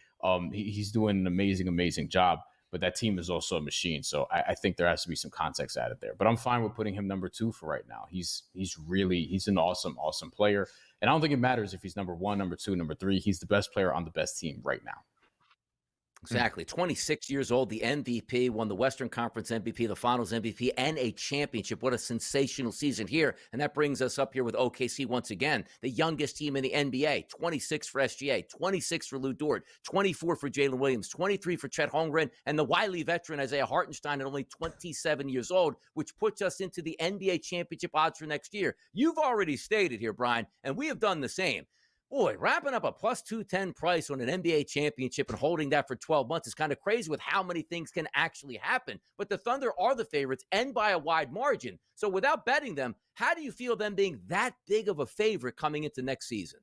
he's doing an amazing job, but that team is also a machine. So I think there has to be some context added there. But I'm fine with putting him number 2 for right now. He's an awesome player. And I don't think it matters if he's number 1, number 2, number 3. He's the best player on the best team right now. Exactly. 26 years old, the MVP, won the Western Conference MVP, the Finals MVP, and a championship. What a sensational season here. And that brings us up here with OKC once again, the youngest team in the NBA. 26 for SGA, 26 for Lou Dort, 24 for Jalen Williams, 23 for Chet Holmgren, and the wily veteran Isaiah Hartenstein at only 27 years old, which puts us into the NBA championship odds for next year. You've already stated here, Brian, and we have done the same. Boy, wrapping up a plus 210 price on an NBA championship and holding that for 12 months is kind of crazy with how many things can actually happen. But the Thunder are the favorites and by a wide margin. So without betting them, how do you feel them being that big of a favorite coming into next season?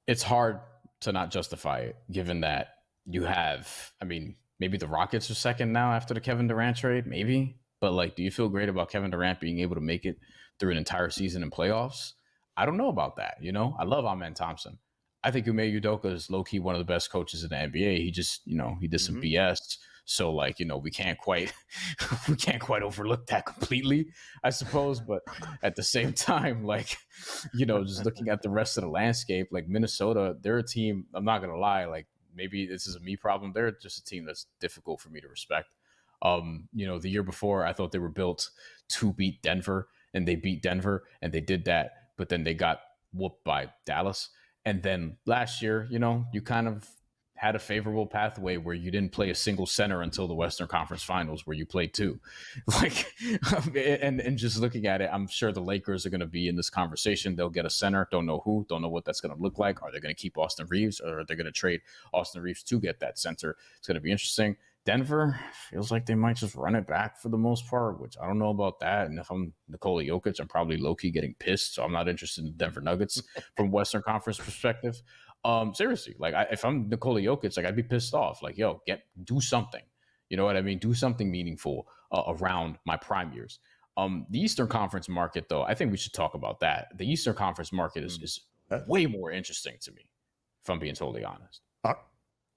It's hard to not justify it, given that you have, I mean, maybe the Rockets are second now after the Kevin Durant trade, maybe. But, like, do you feel great about Kevin Durant being able to make it through an entire season in playoffs? I don't know about that. You know, I love Amen Thompson. I think Ime Udoka is low-key one of the best coaches in the NBA. He just, you know, he did some BS. So, like, you know, we can't quite overlook that completely, I suppose. But at the same time, like, you know, just looking at the rest of the landscape, like Minnesota, they're a team, I'm not going to lie, like, maybe this is a me problem. They're just a team that's difficult for me to respect. You know, the year before, I thought they were built to beat Denver, and they beat Denver, and they did that. But then they got whooped by Dallas. And then last year, you know, you kind of had a favorable pathway where you didn't play a single center until the Western Conference Finals, where you played 2. Like, and just looking at it, I'm sure the Lakers are going to be in this conversation. They'll get a center. Don't know who. Don't know what that's going to look like. Are they going to keep Austin Reeves, or are they going to trade Austin Reeves to get that center? It's going to be interesting. Denver feels like they might just run it back for the most part, which I don't know about that. And if I'm Nikola Jokic, I'm probably low-key getting pissed, so I'm not interested in the Denver Nuggets from Western Conference perspective. Seriously, like, if I'm Nikola Jokic, like, I'd be pissed off. Like, yo, do something. You know what I mean? Do something meaningful around my prime years. The Eastern Conference market, though, I think we should talk about that. The Eastern Conference market is way more interesting to me, if I'm being totally honest.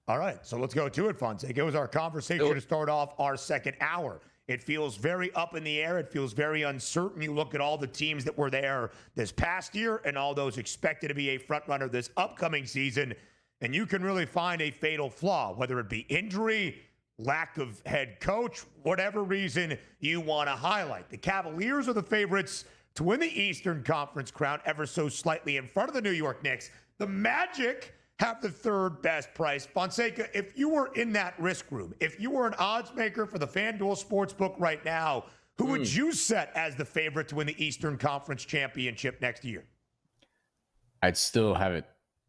All right, so let's go to it, Fonseca. It was our conversation to start off our second hour It feels very up in the air. It feels very uncertain. You look at all the teams that were there this past year and all those expected to be a front runner this upcoming season, and you can really find a fatal flaw, whether it be injury, lack of head coach, whatever reason you want to highlight. The Cavaliers are the favorites to win the Eastern Conference crown, ever so slightly in front of the New York Knicks. The Magic have the third best price. Fonseca, if you were in that risk room, if you were an odds maker for the FanDuel Sportsbook right now, who would you set as the favorite to win the Eastern Conference championship next year? I'd still have it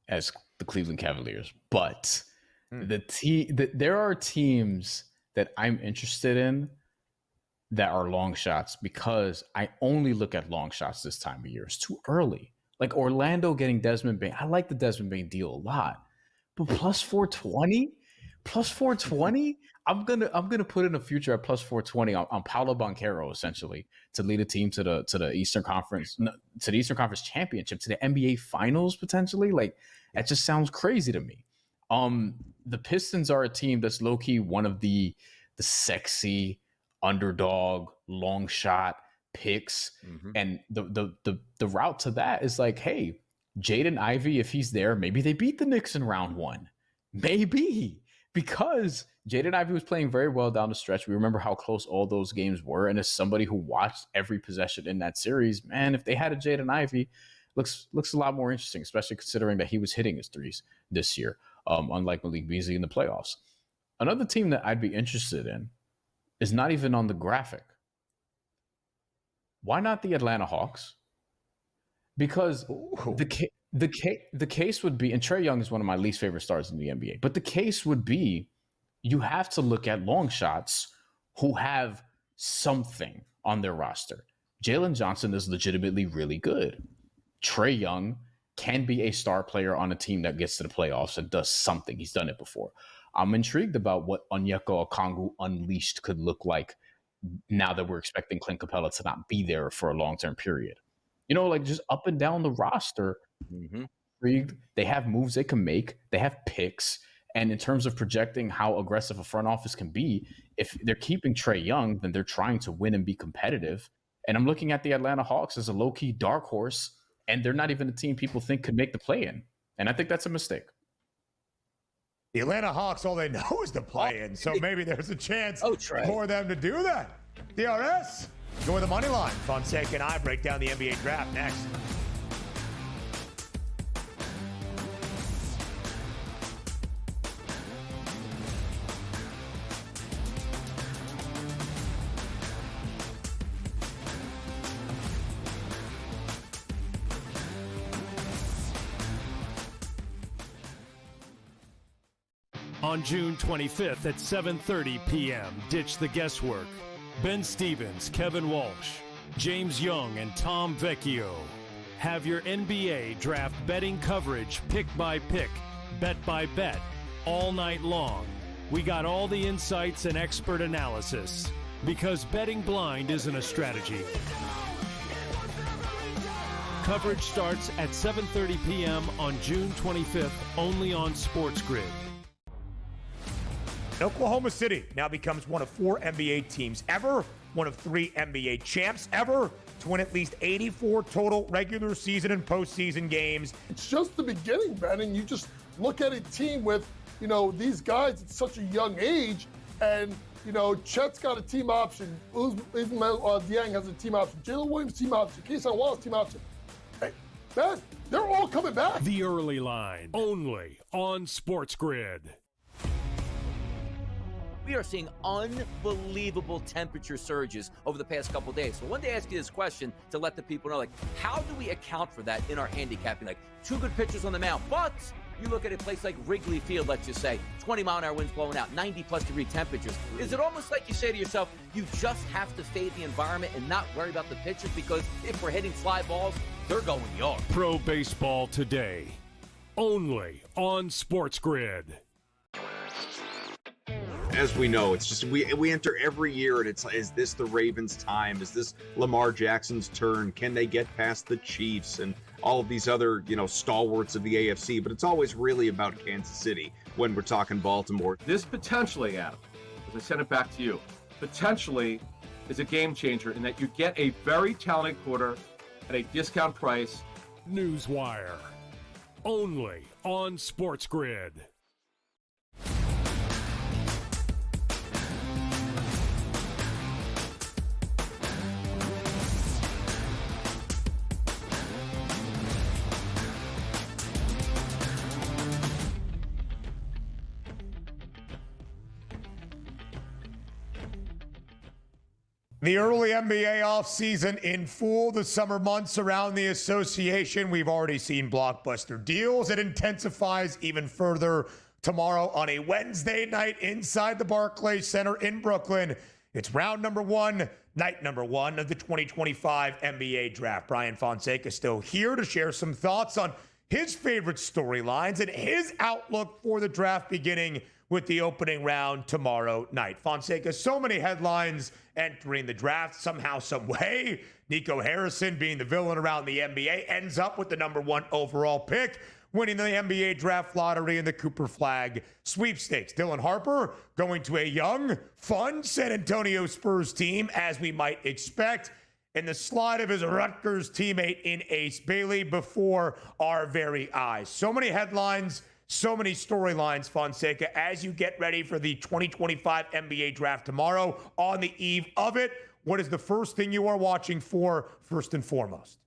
as the Cleveland Cavaliers, but there are teams that I'm interested in that are long shots because I only look at long shots this time of year. It's too early. Like Orlando getting Desmond Bain. I like the Desmond Bain deal a lot, but plus 420, I'm gonna put in a future at plus 420 on Paolo Banchero essentially to lead a team to the Eastern Conference championship, to the NBA Finals potentially. Like that just sounds crazy to me. The Pistons are a team that's low key one of the sexy underdog long shot picks, and the route to that is like, hey, Jaden Ivey, if he's there, maybe they beat the Knicks in round one, maybe, because Jaden Ivey was playing very well down the stretch. We remember how close all those games were, and as somebody who watched every possession in that series, man, if they had a Jaden Ivey, looks a lot more interesting, especially considering that he was hitting his threes this year, unlike Malik Beasley in the playoffs. Another team that I'd be interested in is not even on the graphic. Why not the Atlanta Hawks? Because the case would be, and Trae Young is one of my least favorite stars in the NBA, but the case would be you have to look at long shots who have something on their roster. Jalen Johnson is legitimately really good. Trae Young can be a star player on a team that gets to the playoffs and does something. He's done it before. I'm intrigued about what Onyeka Okongwu unleashed could look like now that we're expecting Clint Capella to not be there for a long-term period. You know, like just up and down the roster, they have moves they can make. They have picks. And in terms of projecting how aggressive a front office can be, if they're keeping Trae Young, then they're trying to win and be competitive. And I'm looking at the Atlanta Hawks as a low-key dark horse, and they're not even a team people think could make the play-in. And I think that's a mistake. The Atlanta Hawks, all they know is the play-in, so maybe there's a chance for them to do that. DRS, join the money line. Fonseca and I break down the NBA draft next. On June 25th at 7:30 p.m., ditch the guesswork. Ben Stevens, Kevin Walsh, James Young, and Tom Vecchio have your NBA draft betting coverage pick by pick, bet by bet, all night long. We got all the insights and expert analysis because betting blind isn't a strategy. Coverage starts at 7:30 p.m. on June 25th, only on SportsGrid. Oklahoma City now becomes one of 4 NBA teams ever, one of 3 NBA champs ever to win at least 84 total regular season and postseason games. It's just the beginning, Ben, and you just look at a team with, these guys at such a young age, and, Chet's got a team option, Ismail Dieng has a team option, Jalen Williams team option, Keyshawn Wallace team option. Hey, Ben, they're all coming back. The early line, only on SportsGrid. We are seeing unbelievable temperature surges over the past couple days. So I wanted to ask you this question to let the people know, how do we account for that in our handicapping? 2 good pitchers on the mound, but you look at a place like Wrigley Field, let's just say, 20-mile-an-hour winds blowing out, 90-plus degree temperatures. Is it almost like you say to yourself, you just have to fade the environment and not worry about the pitchers, because if we're hitting fly balls, they're going yard? Pro Baseball Today, only on SportsGrid. As we know, it's just we enter every year and it's, is this the Ravens' time? Is this Lamar Jackson's turn? Can they get past the Chiefs and all of these other, stalwarts of the AFC? But it's always really about Kansas City when we're talking Baltimore. This potentially, Adam, as I send it back to you, potentially is a game changer in that you get a very talented quarter at a discount price. Newswire. Only on SportsGrid. The early NBA offseason in full, the summer months around the association. We've already seen blockbuster deals. It intensifies even further tomorrow on a Wednesday night inside the Barclays Center in Brooklyn. It's round number one, night number one of the 2025 NBA draft. Bryan Fonseca still here to share some thoughts on his favorite storylines and his outlook for the draft beginning with the opening round tomorrow night. Fonseca, so many headlines entering the draft somehow, some way. Nico Harrison, being the villain around the NBA, ends up with the number one overall pick, winning the NBA draft lottery in the Cooper Flag sweepstakes. Dylan Harper going to a young, fun San Antonio Spurs team, as we might expect, in the slide of his Rutgers teammate in Ace Bailey before our very eyes. So many headlines, so many storylines, Fonseca, as you get ready for the 2025 NBA draft tomorrow. On the eve of it, what is the first thing you are watching for, first and foremost?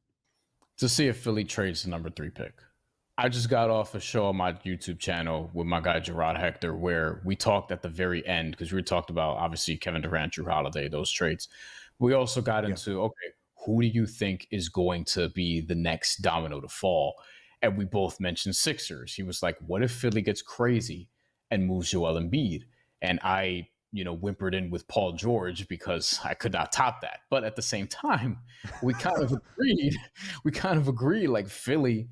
To see if Philly trades the number 3 pick. I just got off a show on my YouTube channel with my guy Gerard Hector, where we talked at the very end, because we talked about, obviously, Kevin Durant, Drew Holiday, those trades. We also got into, okay, who do you think is going to be the next domino to fall? And we both mentioned Sixers. He was like, what if Philly gets crazy and moves Joel Embiid? And I, whimpered in with Paul George because I could not top that. But at the same time, we kind of agreed. Like, Philly,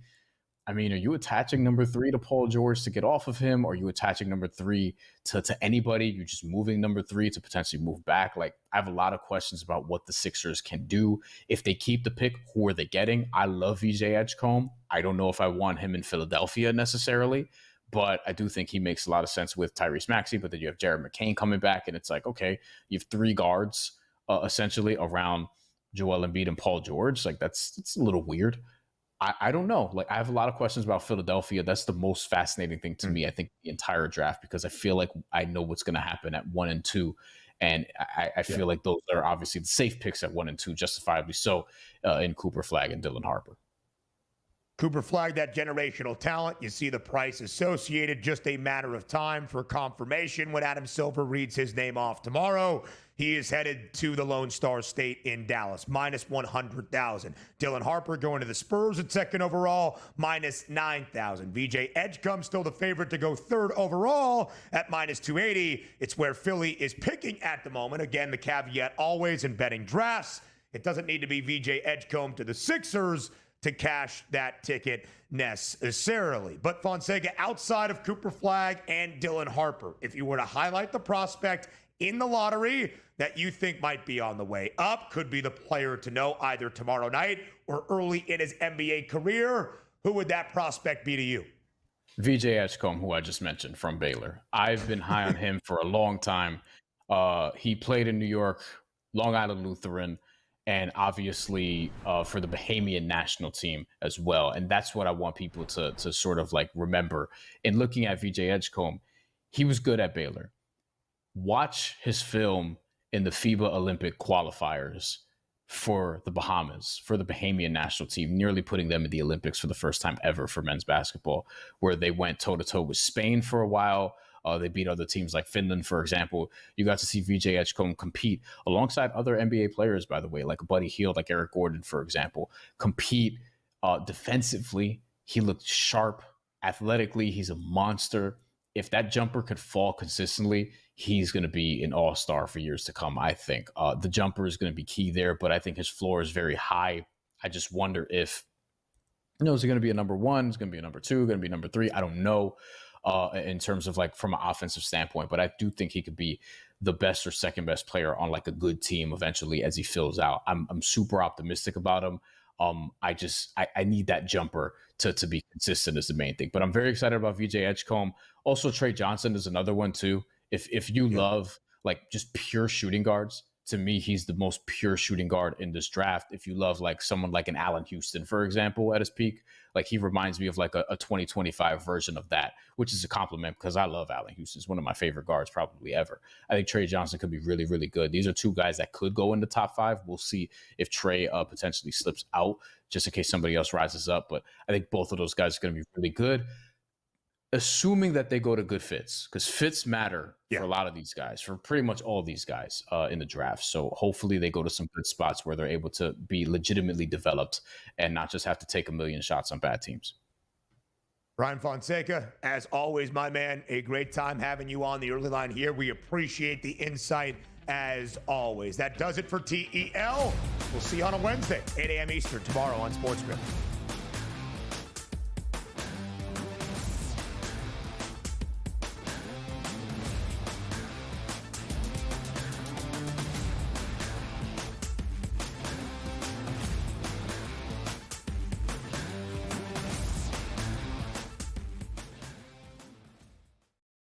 I mean, are you attaching number 3 to Paul George to get off of him? Or are you attaching number 3 to anybody? You're just moving number 3 to potentially move back. Like, I have a lot of questions about what the Sixers can do. If they keep the pick, who are they getting? I love VJ Edgecombe. I don't know if I want him in Philadelphia necessarily, but I do think he makes a lot of sense with Tyrese Maxey. But then you have Jared McCain coming back, and it's like, okay, you have 3 guards essentially around Joel Embiid and Paul George. Like, it's a little weird. I don't know. Like, I have a lot of questions about Philadelphia. That's the most fascinating thing to me, I think, the entire draft, because I feel like I know what's going to happen at 1 and 2. And I feel like those are obviously the safe picks at 1 and 2, justifiably so, in Cooper Flag and Dylan Harper. Cooper Flag, that generational talent. You see the price associated, just a matter of time for confirmation when Adam Silver reads his name off tomorrow. He is headed to the Lone Star State in Dallas, minus 100,000. Dylan Harper going to the Spurs at second overall, minus 9,000. VJ Edgecombe still the favorite to go third overall at minus 280. It's where Philly is picking at the moment. Again, the caveat always in betting drafts, it doesn't need to be VJ Edgecombe to the Sixers to cash that ticket necessarily. But Fonseca, outside of Cooper Flag and Dylan Harper, if you were to highlight the prospect in the lottery that you think might be on the way up, could be the player to know either tomorrow night or early in his NBA career, who would that prospect be to you? VJ Edgecombe, who I just mentioned from Baylor. I've been high on him for a long time. He played in New York, Long Island Lutheran, and obviously for the Bahamian national team as well. And that's what I want people to sort of like remember. In looking at VJ Edgecombe, he was good at Baylor. Watch his film in the FIBA Olympic qualifiers for the Bahamas, for the Bahamian national team, nearly putting them in the Olympics for the first time ever for men's basketball, where they went toe-to-toe with Spain for a while. They beat other teams like Finland, for example. You got to see VJ Edgecombe compete alongside other NBA players, by the way, like Buddy Hield, like Eric Gordon, for example, compete defensively. He looked sharp. Athletically, he's a monster. If that jumper could fall consistently, he's going to be an all-star for years to come, I think. The jumper is going to be key there, but I think his floor is very high. I just wonder if, is he going to be a number 1? Is it going to be a number 2? Going to be number 3? I don't know. In terms of like from an offensive standpoint, but I do think he could be the best or second best player on like a good team eventually as he fills out. I'm super optimistic about him. I need that jumper to be consistent is the main thing, but I'm very excited about VJ Edgecombe. Also, Trey Johnson is another one too. If you love like just pure shooting guards, to me, he's the most pure shooting guard in this draft. If you love like someone like an Allen Houston, for example, at his peak, like he reminds me of like a 2025 version of that, which is a compliment because I love Allen Houston. He's one of my favorite guards probably ever. I think Trey Johnson could be really, really good. These are two guys that could go in the top 5. We'll see if Trey potentially slips out just in case somebody else rises up. But I think both of those guys are going to be really good, assuming that they go to good fits, because fits matter for a lot of these guys, for pretty much all these guys in the draft. So hopefully they go to some good spots where they're able to be legitimately developed and not just have to take a million shots on bad teams. Bryan Fonseca, as always, my man, a great time having you on the early line here. We appreciate the insight as always. That does it for TEL. We'll see you on a Wednesday, 8 a.m. Eastern, tomorrow on SportsGrid.